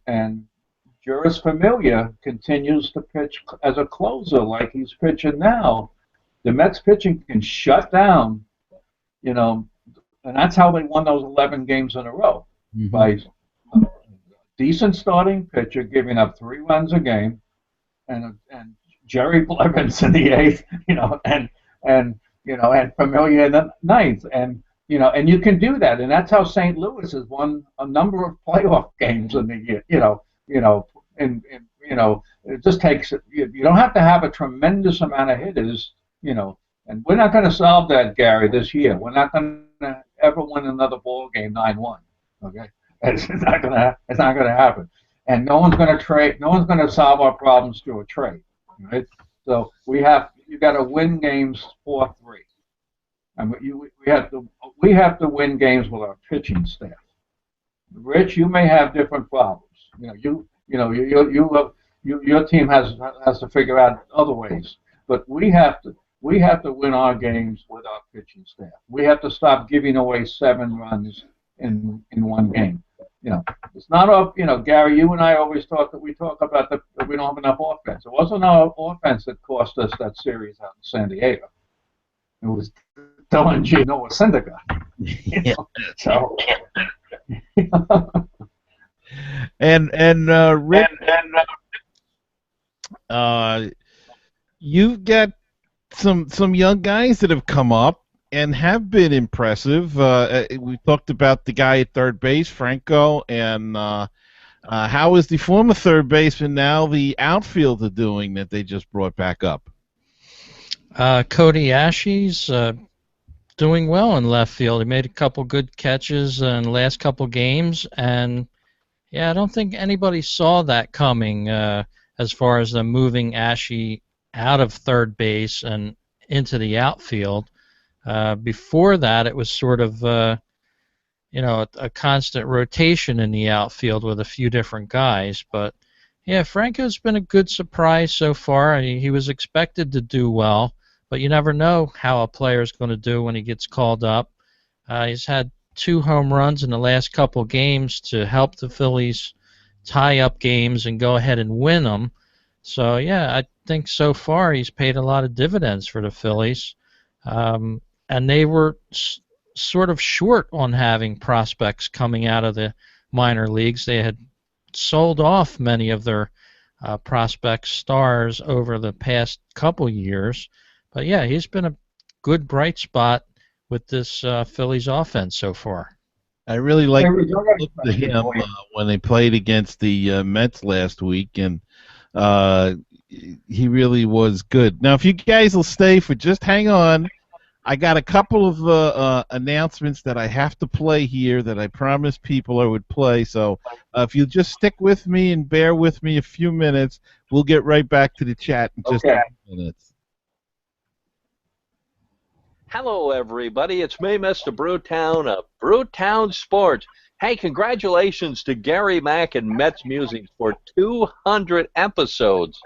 Juris Familia continues to pitch as a closer like he's pitching now, the Mets pitching can shut down, and that's how they won those 11 games in a row, by a decent starting pitcher giving up 3 runs a game and Jerry Blevins in the eighth, and Familia in the ninth, and you can do that, and that's how St. Louis has won a number of playoff games in the year, it just takes you don't have to have a tremendous amount of hitters, and we're not going to solve that, Gary, this year. We're not going to ever win another ball game 9-1. Okay, it's not going to happen, and no one's going to trade. No one's going to solve our problems through a trade, right? So you got to win games 4-3, and we have to win games with our pitching staff. Rich, you may have different problems. Your team has to figure out other ways, but we have to win our games with our pitching staff. We have to stop giving away 7 runs in one game. It's not up. Gary, you and I always talk about that we don't have enough offense. It wasn't our offense that cost us that series out in San Diego. It was Dylan G. Noah Syndergaard. So. And Rick, you've got some young guys that have come up and have been impressive. We talked about the guy at third base, Franco, and how is the former third baseman now the outfielder doing that they just brought back up? Cody Ashe's doing well in left field. He made a couple good catches in the last couple games, and yeah, I don't think anybody saw that coming as far as them moving Ashe out of third base and into the outfield. Before that, it was sort of a constant rotation in the outfield with a few different guys. But yeah, Franco's been a good surprise so far. He was expected to do well, but you never know how a player's going to do when he gets called up. He's had 2 home runs in the last couple games to help the Phillies tie up games and go ahead and win them. So yeah, I think so far he's paid a lot of dividends for the Phillies. And they were sort of short on having prospects coming out of the minor leagues. They had sold off many of their prospect stars over the past couple years. But yeah, he's been a good bright spot with this Phillies offense so far. I really liked him when they played against the Mets last week, and he really was good. Now, if you guys will stay for just hang on, I got a couple of announcements that I have to play here that I promised people I would play. So if you just stick with me and bear with me a few minutes, we'll get right back to the chat in just a few minutes. Hello, everybody. It's me, Mr. Brewtown of Brewtown Sports. Hey, congratulations to Gary Mack and MetsMusings for 200 episodes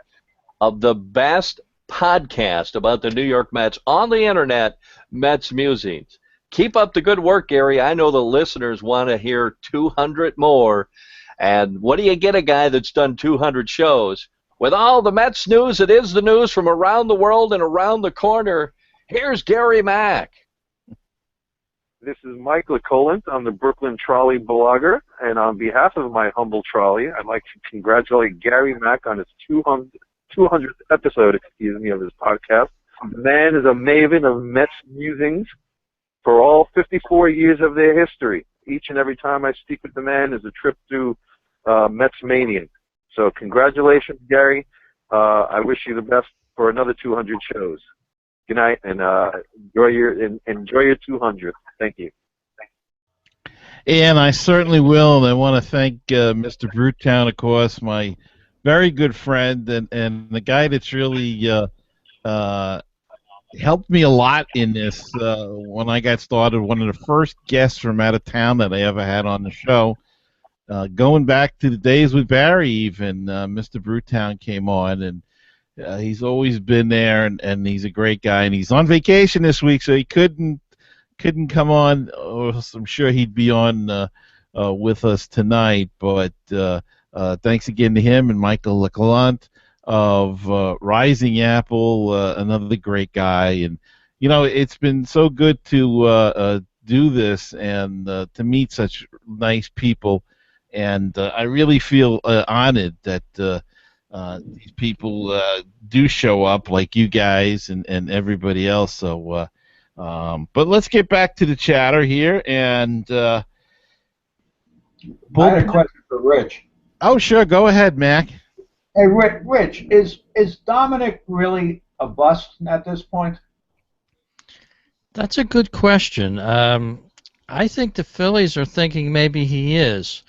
of the best podcast about the New York Mets on the internet, MetsMusings. Keep up the good work, Gary. I know the listeners want to hear 200 more. And what do you get a guy that's done 200 shows? With all the Mets news, it is the news from around the world and around the corner. Here's Gary Mack. This is Mike LeColant. I'm the Brooklyn Trolley blogger, and on behalf of my humble trolley, I'd like to congratulate Gary Mack on his 200th episode, of his podcast. The man is a maven of Mets musings for all 54 years of their history. Each and every time I speak with the man is a trip through Mets mania. So congratulations, Gary. I wish you the best for another 200 shows. Good night, and enjoy your 200th. Thank you. And I certainly will, and I want to thank Mr. Brewtown, of course, my very good friend, and the guy that's really helped me a lot in this when I got started. One of the first guests from out of town that I ever had on the show. Going back to the days with Barry, even, Mr. Brewtown came on, and he's always been there, and he's a great guy, and he's on vacation this week, so he couldn't come on, or I'm sure he'd be on with us tonight, but thanks again to him and Michael LeColant of Rising Apple, another great guy, and it's been so good to do this and to meet such nice people, and I really feel honored that these people do show up, like you guys and everybody else. So, but let's get back to the chatter here. And I had a question for Rich. Oh, sure. Go ahead, Mac. Hey, Rich, is Dominic really a bust at this point? That's a good question. I think the Phillies are thinking maybe he is.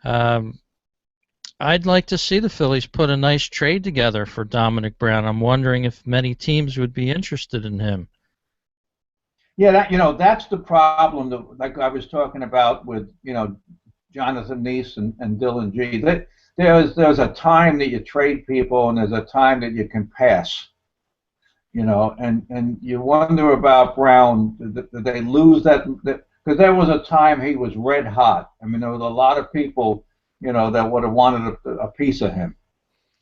I'd like to see the Phillies put a nice trade together for Dominic Brown. I'm wondering if many teams would be interested in him. Yeah, that's the problem. Like I was talking about with Jonathan Neese and Dylan G. There's a time that you trade people, and there's a time that you can pass. And you wonder about Brown. Did they lose that? Because there was a time he was red hot. I mean, there was a lot of people, that would have wanted a piece of him.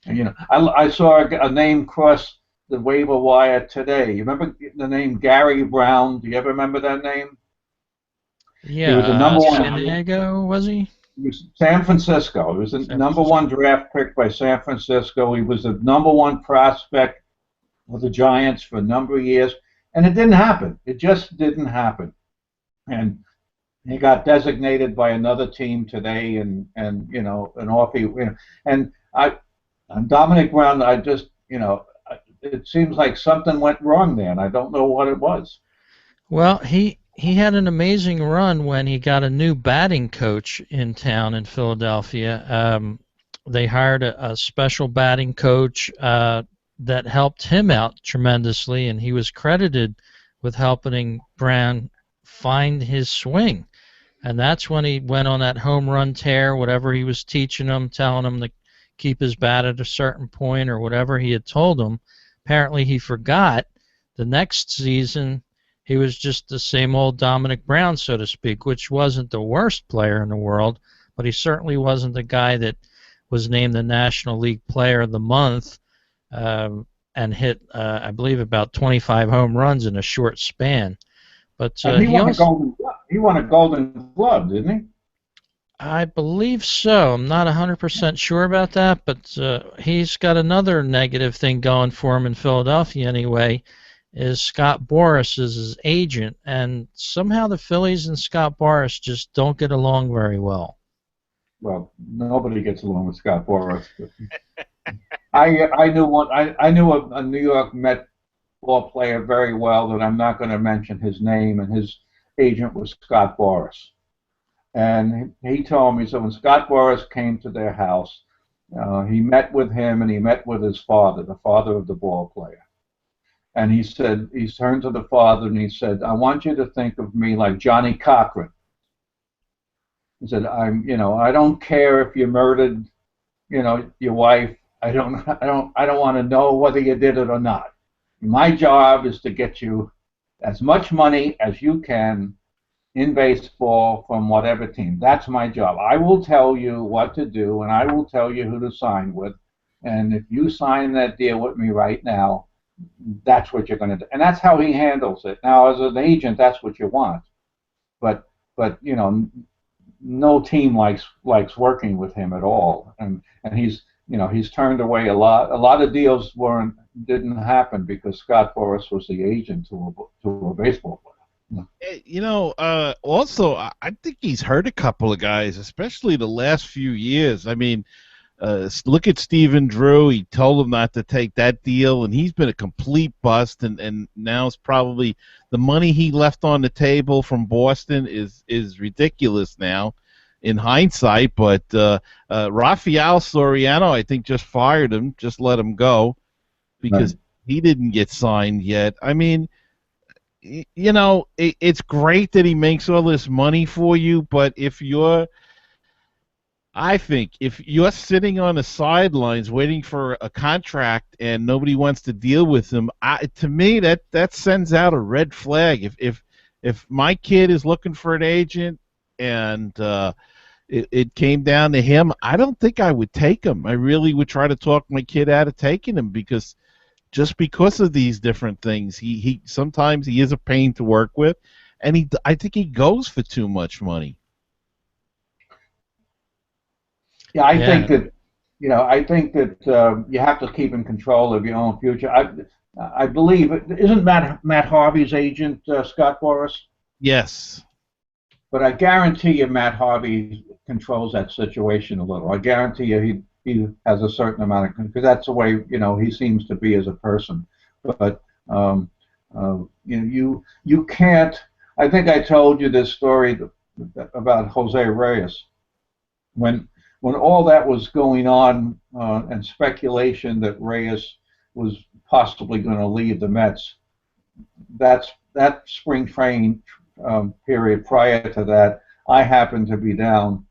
And, I saw a name cross the waiver wire today. You remember the name Gary Brown? Do you ever remember that name? Yeah, he was the number one. San Diego, was he? He was San Francisco. He was the number one draft pick by San Francisco. He was the number one prospect for the Giants for a number of years, and it didn't happen. It just didn't happen. And he got designated by another team today, and off he went. And Dominic Brown, it seems like something went wrong there, and I don't know what it was. Well, he had an amazing run when he got a new batting coach in town in Philadelphia. They hired a special batting coach that helped him out tremendously, and he was credited with helping Brown find his swing. And that's when he went on that home run tear, whatever he was teaching him, telling him to keep his bat at a certain point or whatever he had told him. Apparently he forgot. The next season, he was just the same old Dominic Brown, so to speak, which wasn't the worst player in the world, but he certainly wasn't the guy that was named the National League Player of the Month and hit, I believe, about 25 home runs in a short span. But he won a Golden Glove, didn't he? I believe so. I'm not 100% sure about that, but he's got another negative thing going for him in Philadelphia anyway, is Scott Boras is his agent, and somehow the Phillies and Scott Boras just don't get along very well. Well, nobody gets along with Scott Boras. I knew a New York Met ball player very well that I'm not going to mention his name, and his agent was Scott Boras. And he told me, so when Scott Boras came to their house, he met with him and he met with his father, the father of the ball player. And he said, he turned to the father and he said, I want you to think of me like Johnny Cochran. He said, I don't care if you murdered, your wife. I don't want to know whether you did it or not. My job is to get you as much money as you can in baseball from whatever team. That's my job. I will tell you what to do, and I will tell you who to sign with. And if you sign that deal with me right now, that's what you're going to do. And that's how he handles it. Now, as an agent, that's what you want. But no team likes working with him at all. And he's turned away a lot. A lot of deals didn't happen because Scott Boras was the agent to a baseball player. Also, I think he's hurt a couple of guys, especially the last few years. I mean, look at Stephen Drew. He told him not to take that deal, and he's been a complete bust. And now it's probably the money he left on the table from Boston is ridiculous now, in hindsight. But Rafael Soriano, I think, just fired him, just let him go because he didn't get signed yet. I mean, it's great that he makes all this money for you, but if you're sitting on the sidelines waiting for a contract and nobody wants to deal with him, to me that sends out a red flag. If my kid is looking for an agent and it came down to him, I don't think I would take him. I really would try to talk my kid out of taking him because of these different things. He sometimes he is a pain to work with, and I think he goes for too much money. Yeah, I think that I think that you have to keep in control of your own future. I believe, isn't Matt Harvey's agent Scott Boras? Yes. But I guarantee you Matt Harvey controls that situation a little. I guarantee you he has a certain amount of, because that's the way he seems to be as a person. But you can't. I think I told you this story about Jose Reyes when all that was going on and speculation that Reyes was possibly going to leave the Mets. That spring training period prior to that, I happened to be down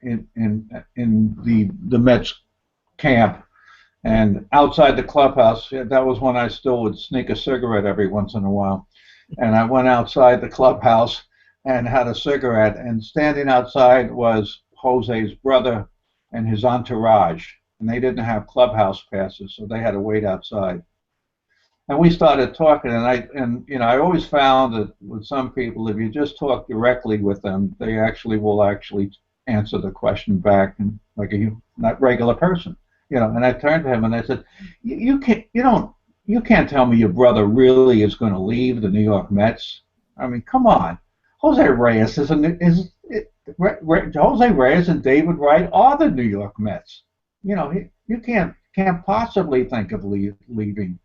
in the Mets camp, and outside the clubhouse. That was when I still would sneak a cigarette every once in a while, and I went outside the clubhouse and had a cigarette, and standing outside was Jose's brother and his entourage, and they didn't have clubhouse passes, so they had to wait outside. And we started talking, and I always found that with some people, if you just talk directly with them, they will answer the question back, and like a not regular person, And I turned to him and I said, you can't tell me your brother really is going to leave the New York Mets. I mean, come on, Jose Reyes Jose Reyes and David Wright are the New York Mets. You can't possibly think of leaving.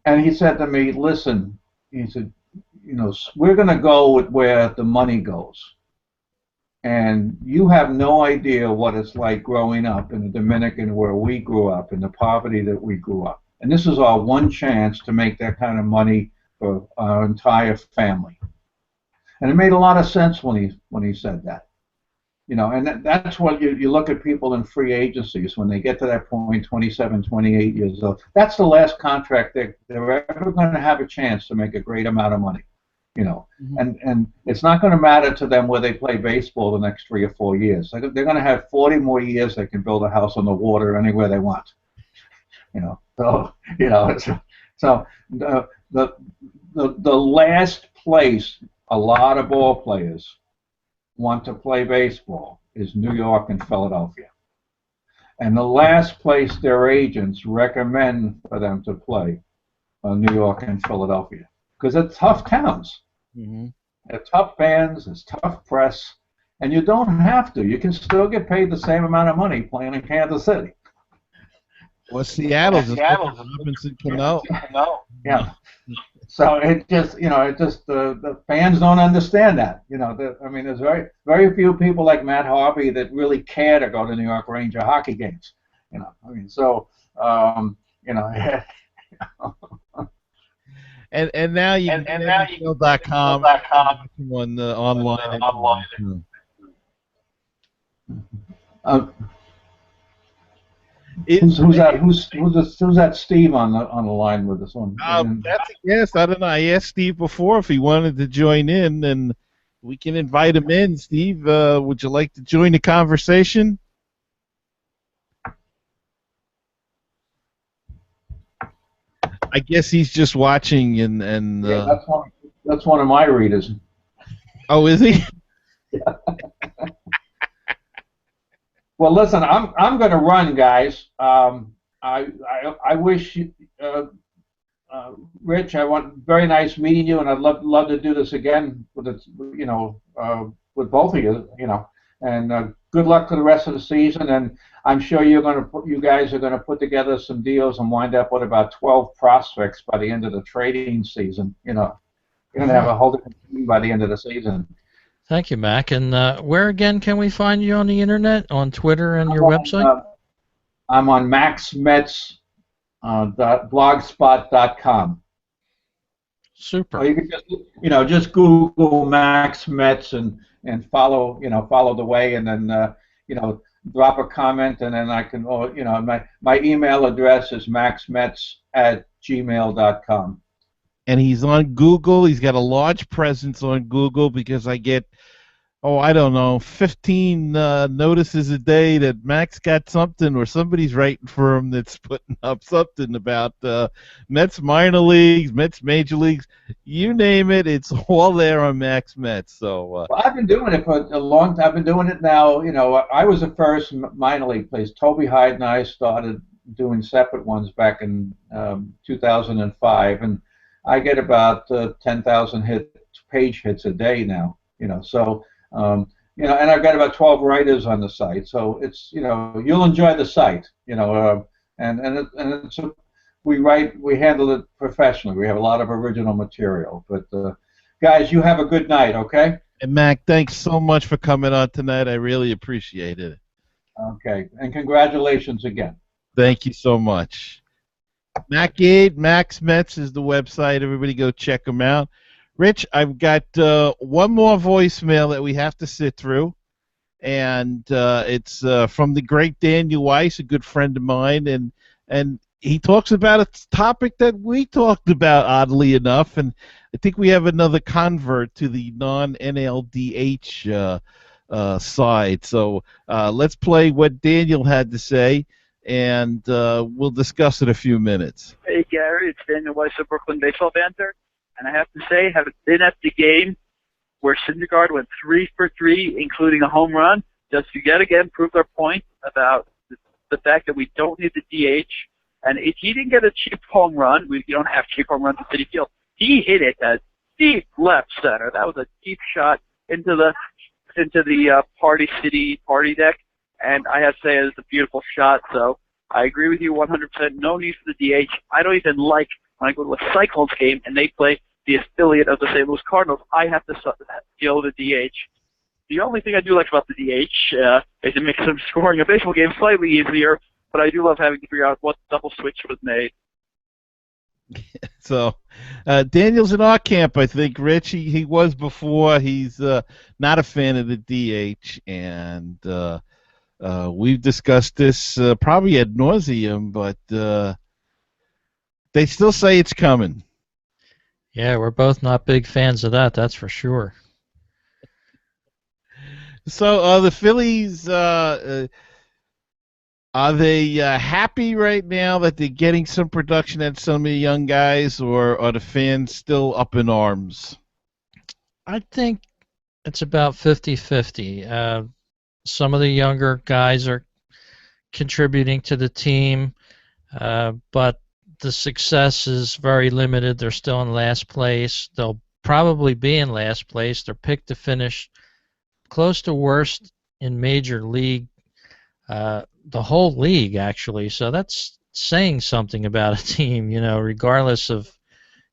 And he said to me, listen, he said, we're going to go with where the money goes. And you have no idea what it's like growing up in the Dominican where we grew up, in the poverty that we grew up. And this is our one chance to make that kind of money for our entire family. And it made a lot of sense when he said that. And that's what you look at people in free agencies when they get to that point, 27, 28 years old. That's the last contract they're ever going to have a chance to make a great amount of money, Mm-hmm. And it's not going to matter to them where they play baseball the next 3 or 4 years. They're going to have 40 more years. They can build a house on the water anywhere they want, So the last place a lot of ball players want to play baseball is New York and Philadelphia. And the last place their agents recommend for them to play are New York and Philadelphia. Because they're tough towns. Mm-hmm. They're tough fans, it's tough press, and you don't have to. You can still get paid the same amount of money playing in Kansas City. Well, Seattle's Robinson Cano. Yeah. So it just, the fans don't understand that. There's very, very few people like Matt Harvey that really care to go to New York Ranger hockey games. And now you can get .com on the online. Who's that Steve on the line with this one? That's a guess. I don't know. I asked Steve before if he wanted to join in, and we can invite him in. Steve, would you like to join the conversation? I guess he's just watching and yeah, that's one of my readers. Oh, is he? Yeah. Well, listen, I'm going to run, guys. I wish Rich, very nice meeting you, and I'd love to do this again with with both of you, And good luck for the rest of the season, and I'm sure you guys are going to put together some deals and wind up with about 12 prospects by the end of the trading season. You're going to have a whole different team by the end of the season. Thank you, Mac. And where again can we find you on the internet, on Twitter and your website? I'm on maxmets.blogspot.com. Super. Or you can just Google Max Mets and follow the way, and then drop a comment, and then I can my email address is maxmets@gmail.com. And he's on Google. He's got a large presence on Google because I get oh, I don't know, 15 notices a day that Max got something or somebody's writing for him that's putting up something about Mets minor leagues, Mets major leagues, you name it, it's all there on Max Mets. So, Well, I've been doing it for a long time. I've been doing it now. You know, I was the first minor league place. Toby Hyde and I started doing separate ones back in 2005, and I get about 10,000 page hits a day now. You know, so and I've got about 12 writers on the site. So it's you'll enjoy the site. We handle it professionally. We have a lot of original material. But guys, you have a good night. Okay. and Mac, thanks so much for coming on tonight. I really appreciate it. Okay, and congratulations again. Thank you so much. Mac Gade, Max Mets is the website. Everybody go check them out. Rich, I've got one more voicemail that we have to sit through, and it's from the great Daniel Weiss, a good friend of mine, and he talks about a topic that we talked about, oddly enough, and I think we have another convert to the non-NLDH side. So let's play what Daniel had to say, and we'll discuss it in a few minutes. Hey, Gary, it's Daniel Weiss of Brooklyn Baseball Banter, and I have to say, having been at the game where Syndergaard went 3 for 3, including a home run, just to yet again prove our point about the fact that we don't need the DH. And if he didn't get a cheap home run, we don't have cheap home runs at Citi Field. He hit it at deep left center. That was a deep shot into the Party City party deck, and I have to say it was a beautiful shot. So I agree with you 100%. No need for the DH. I don't even like when I go to a Cyclones game and they play the affiliate of the St. Louis Cardinals. I have to deal with the DH. The only thing I do like about the DH is it makes them scoring a baseball game slightly easier, but I do love having to figure out what double switch was made. So, Daniel's in our camp, I think, Rich. He was before. He's not a fan of the DH, and we've discussed this probably ad nauseum, but they still say it's coming. Yeah, we're both not big fans of that, that's for sure. So, the Phillies, are they happy right now that they're getting some production at some of the young guys, or are the fans still up in arms? I think it's about 50-50. Some of the younger guys are contributing to the team, but the success is very limited. They're still in last place. They'll probably be in last place. They're picked to finish close to worst in Major League, the whole league, actually. So that's saying something about a team, regardless of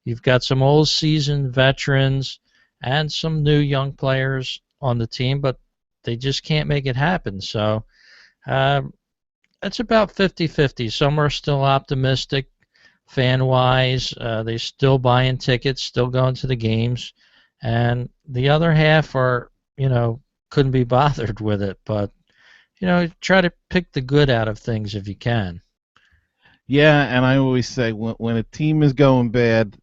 you've got some old seasoned veterans and some new young players on the team, but they just can't make it happen. So it's about 50-50. Some are still optimistic fan-wise. They're still buying tickets, still going to the games. And the other half are, couldn't be bothered with it. But, try to pick the good out of things if you can. Yeah, and I always say when a team is going bad,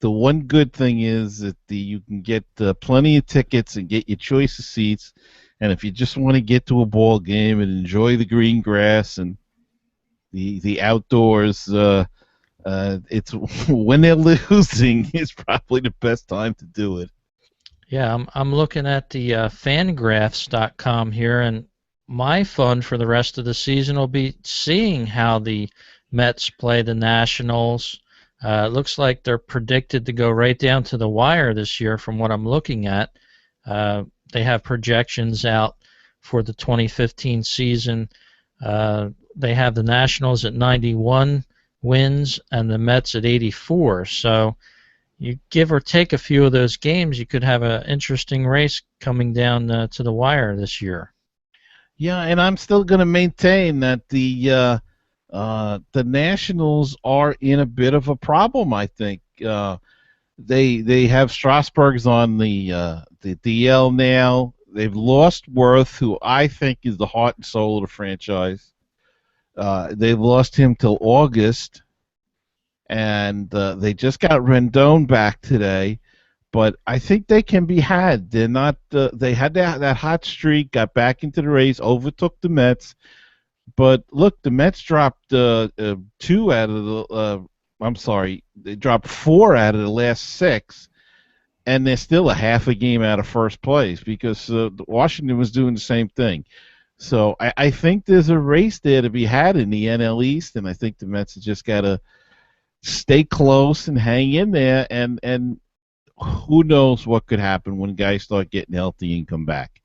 the one good thing is that you can get plenty of tickets and get your choice of seats. And if you just want to get to a ball game and enjoy the green grass and the outdoors, it's when they're losing is probably the best time to do it. Yeah, I'm looking at the fangraphs.com here, and my fun for the rest of the season will be seeing how the Mets play the Nationals. It looks like they're predicted to go right down to the wire this year from what I'm looking at. They have projections out for the 2015 season. They have the Nationals at 91 wins and the Mets at 84. So you give or take a few of those games, you could have an interesting race coming down to the wire this year. Yeah, and I'm still going to maintain that the Nationals are in a bit of a problem. I think they have Strasburg's on the DL now. They've lost Worth, who I think is the heart and soul of the franchise. They've lost him till August, and they just got Rendon back today. but I think they can be had. They're not. They had that hot streak, got back into the race, overtook the Mets. But look, the Mets dropped 2 out of the. I'm sorry, they dropped 4 out of the last 6, and they're still a half a game out of first place because Washington was doing the same thing. So I think there's a race there to be had in the NL East, and I think the Mets have just got to stay close and hang in there, and who knows what could happen when guys start getting healthy and come back.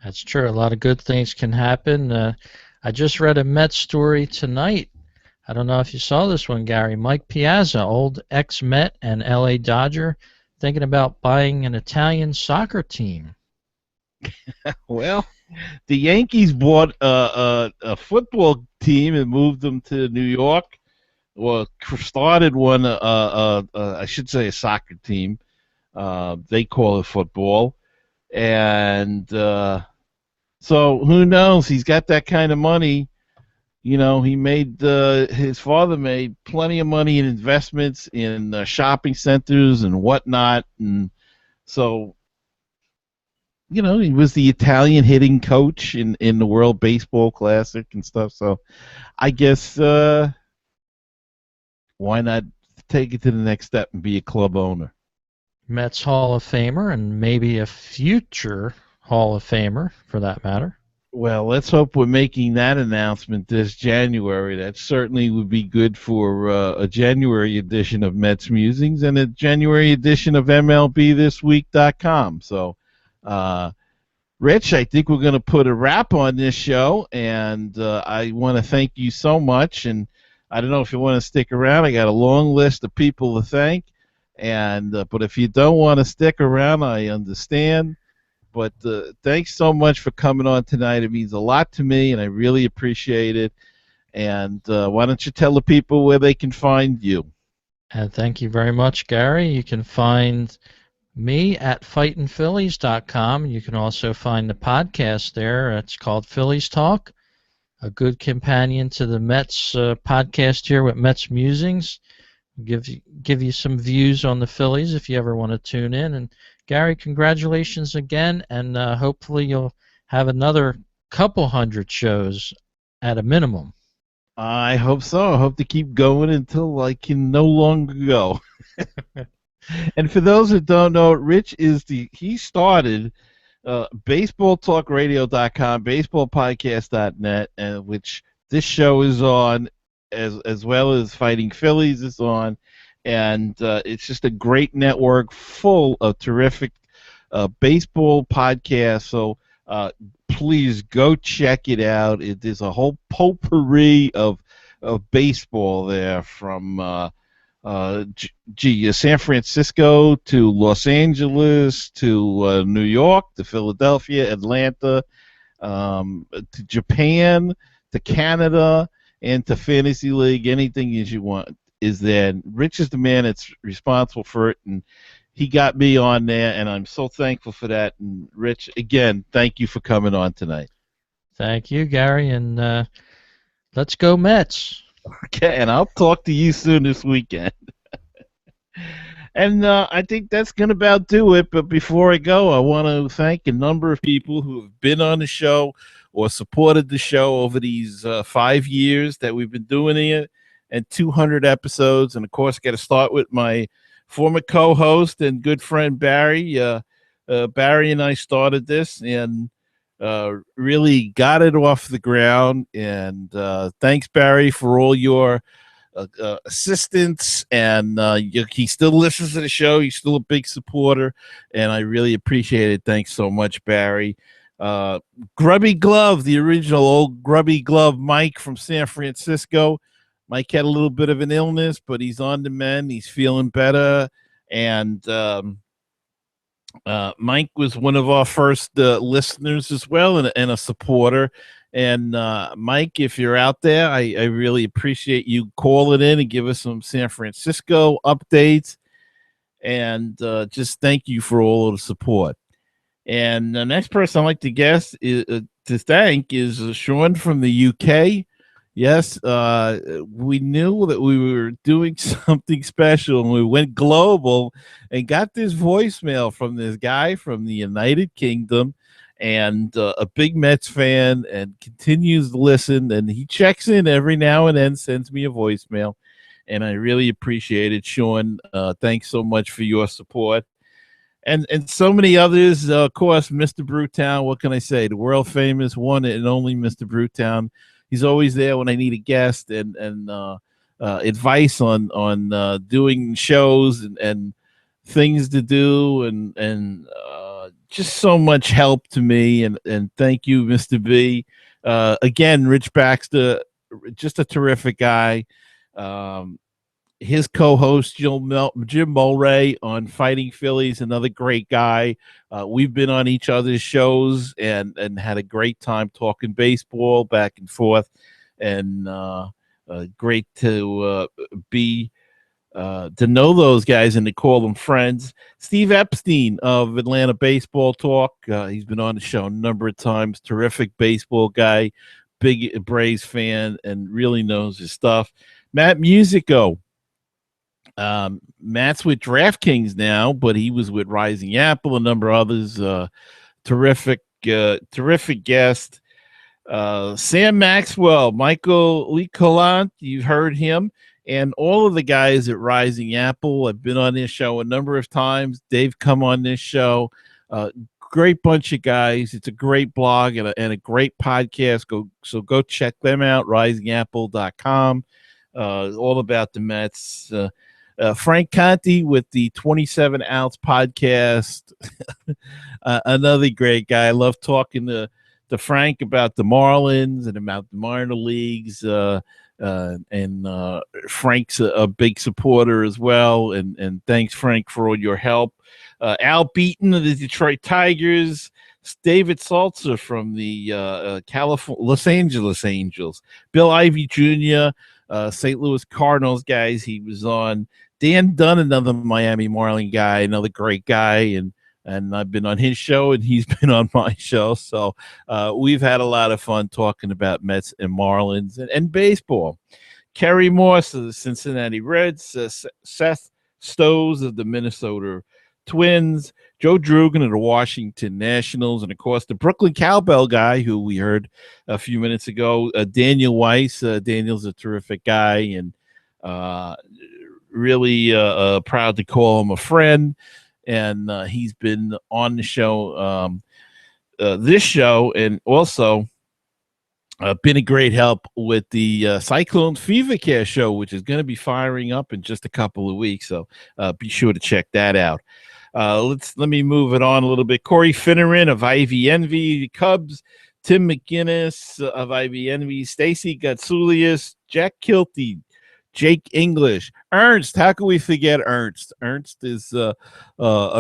That's true. A lot of good things can happen. I just read a Mets story tonight. I don't know if you saw this one, Gary. Mike Piazza, old ex-Met and L.A. Dodger, thinking about buying an Italian soccer team. Well, the Yankees bought a football team and moved them to New York. Well, started one, I should say a soccer team. They call it football. And so who knows? He's got that kind of money. You know, he made his father made plenty of money in investments in shopping centers and whatnot, and so you know he was the Italian hitting coach in the World Baseball Classic and stuff. So I guess why not take it to the next step and be a club owner? Mets Hall of Famer and maybe a future Hall of Famer for that matter. Well, let's hope we're making that announcement this January. That certainly would be good for a January edition of Mets Musings and a January edition of MLBThisWeek.com. So, Rich, I think we're going to put a wrap on this show, and I want to thank you so much. And I don't know if you want to stick around. I got a long list of people to thank, and but if you don't want to stick around, I understand. But thanks so much for coming on tonight. It means a lot to me, and I really appreciate it. And why don't you tell the people where they can find you? And thank you very much, Gary. You can find me at fightinphillies.com. You can also find the podcast there. It's called Phillies Talk, a good companion to the Mets podcast here with Mets Musings. Give you some views on the Phillies if you ever want to tune in. And Gary, congratulations again, and hopefully you'll have another couple hundred shows at a minimum. I hope so. I hope to keep going until I can no longer go. And for those that don't know, Rich he started BaseballTalkRadio.com, BaseballPodcast.net, and which this show is on, as well as Fighting Phillies is on. And it's just a great network full of terrific baseball podcasts. So please go check it out. There's a whole potpourri of baseball there, from San Francisco to Los Angeles to New York to Philadelphia, Atlanta, to Japan, to Canada, and to Fantasy League. Anything as you want is there. Rich is the man that's responsible for it, and he got me on there, and I'm so thankful for that. And Rich, again, thank you for coming on tonight. Thank you, Gary, and let's go Mets. Okay, and I'll talk to you soon this weekend. And I think that's going to about do it. But before I go, I want to thank a number of people who have been on the show or supported the show over these 5 years that we've been doing it, and 200 episodes. And, of course, got to start with my former co-host and good friend Barry. Barry and I started this and really got it off the ground. And thanks, Barry, for all your assistance. And he still listens to the show. He's still a big supporter, and I really appreciate it. Thanks so much, Barry. Grubby Glove, the original old Grubby Glove Mike from San Francisco. Mike had a little bit of an illness, but he's on the mend. He's feeling better. And Mike was one of our first listeners as well, and a supporter. And Mike, if you're out there, I really appreciate you calling in and give us some San Francisco updates. And just thank you for all of the support. And the next person I'd like to thank is Sean from the UK. Yes, we knew that we were doing something special, and we went global and got this voicemail from this guy from the United Kingdom, and a big Mets fan, and continues to listen. And he checks in every now and then, sends me a voicemail, and I really appreciate it, Sean. Thanks so much for your support. And so many others, of course, Mr. Brewtown. What can I say? The world famous one and only Mr. Brewtown. He's always there when I need a guest and advice on doing shows and things to do and just so much help to me. And thank you, Mr. B. Again, Rich Baxter, just a terrific guy. His co-host Jim Mulray on Fighting Phillies, another great guy. We've been on each other's shows and had a great time talking baseball back and forth, and great to be to know those guys and to call them friends. Steve Epstein of Atlanta Baseball Talk. He's been on the show a number of times. Terrific baseball guy, big Braves fan, and really knows his stuff. Matt Musico. Matt's with DraftKings now, but he was with Rising Apple, a number of others. Terrific guest. Sam Maxwell, Michael Lee Collant, you've heard him, and all of the guys at Rising Apple. I've been on this show a number of times. They've come on this show. Great bunch of guys. It's a great blog and a great podcast. Go check them out, risingapple.com. All about the Mets. Frank Conti with the 27 Ounce podcast. Another great guy. I love talking to Frank about the Marlins and about the minor leagues. Frank's a big supporter as well. And thanks, Frank, for all your help. Al Beaton of the Detroit Tigers. David Salzer from the California Los Angeles Angels. Bill Ivey Jr., St. Louis Cardinals guys. He was on. Dan Dunn, another Miami Marlin guy, another great guy, and I've been on his show and he's been on my show. So we've had a lot of fun talking about Mets and Marlins and baseball. Kerry Moss of the Cincinnati Reds, Seth Stowes of the Minnesota Twins, Joe Drugan of the Washington Nationals, and of course the Brooklyn Cowbell guy who we heard a few minutes ago, Daniel Weiss. Daniel's a terrific guy and really proud to call him a friend. And he's been on the show, this show, and also been a great help with the Cyclone Fever Care show, which is going to be firing up in just a couple of weeks. So be sure to check that out. Let me move it on a little bit. Corey Finneran of Ivy Envy Cubs, Tim McGinnis of Ivy Envy, Stacy Gatsulias, Jack Kilty, Jake English, Ernst. How can we forget Ernst? Ernst is a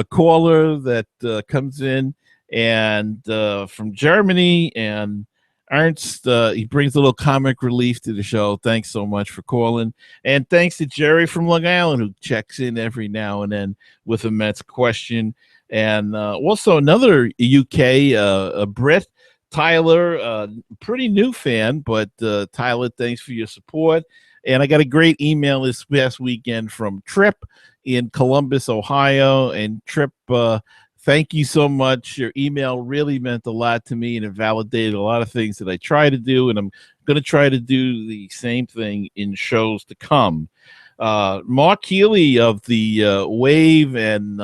caller that comes in and from Germany, and Ernst, he brings a little comic relief to the show. Thanks so much for calling. And thanks to Jerry from Long Island, who checks in every now and then with a Mets question. And also another UK, a Brit, Tyler, pretty new fan, but Tyler, thanks for your support. And I got a great email this past weekend from Trip in Columbus, Ohio. And Trip, thank you so much. Your email really meant a lot to me, and it validated a lot of things that I try to do. And I'm going to try to do the same thing in shows to come. Mark Healy of the Wave and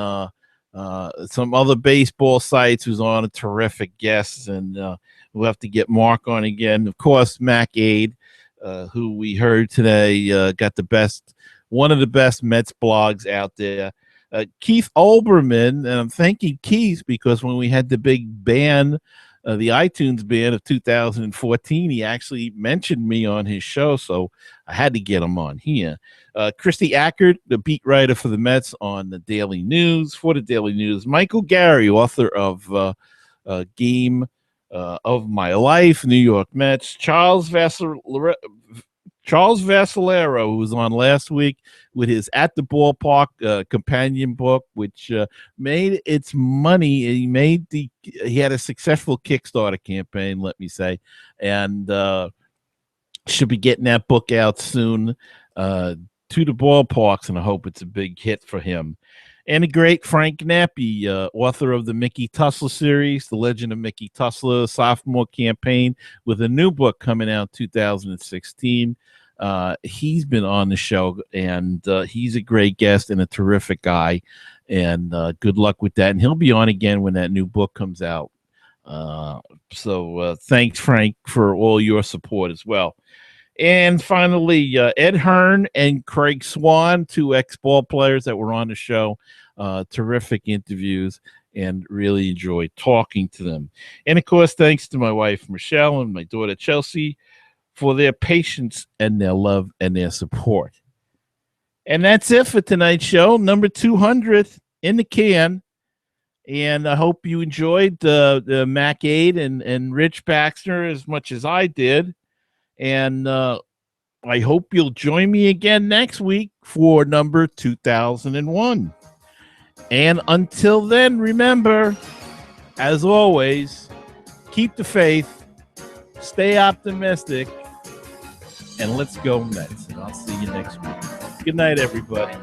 some other baseball sites, who's on, a terrific guest. And we'll have to get Mark on again. Of course, Mac Aid. Who we heard today, got one of the best Mets blogs out there. Keith Olbermann, and I'm thanking Keith because when we had the big ban, the iTunes ban of 2014, he actually mentioned me on his show, so I had to get him on here. Christy Ackert, the beat writer for the Mets on the Daily News, for the Daily News. Michael Gary, author of Game of My Life, New York Mets. Charles Vassalero, who was on last week with his At the Ballpark companion book, which made its money. He had a successful Kickstarter campaign, let me say, and Should be getting that book out soon. To the ballparks, and I hope it's a big hit for him. And the great Frank Nappi, author of the Mickey Tussler series, The Legend of Mickey Tussler, sophomore campaign, with a new book coming out 2016. He's been on the show, and he's a great guest and a terrific guy. And good luck with that. And he'll be on again when that new book comes out. So thanks, Frank, for all your support as well. And finally, Ed Hearn and Craig Swan, two ex-ball players that were on the show. Terrific interviews, and really enjoyed talking to them. And, of course, thanks to my wife, Michelle, and my daughter, Chelsea, for their patience and their love and their support. And that's it for tonight's show, number 200 in the can. And I hope you enjoyed the Mac 8 and Rich Baxter as much as I did. And I hope you'll join me again next week for number 2001. And until then, remember, as always, keep the faith, stay optimistic, and let's go Mets. And I'll see you next week. Good night, everybody.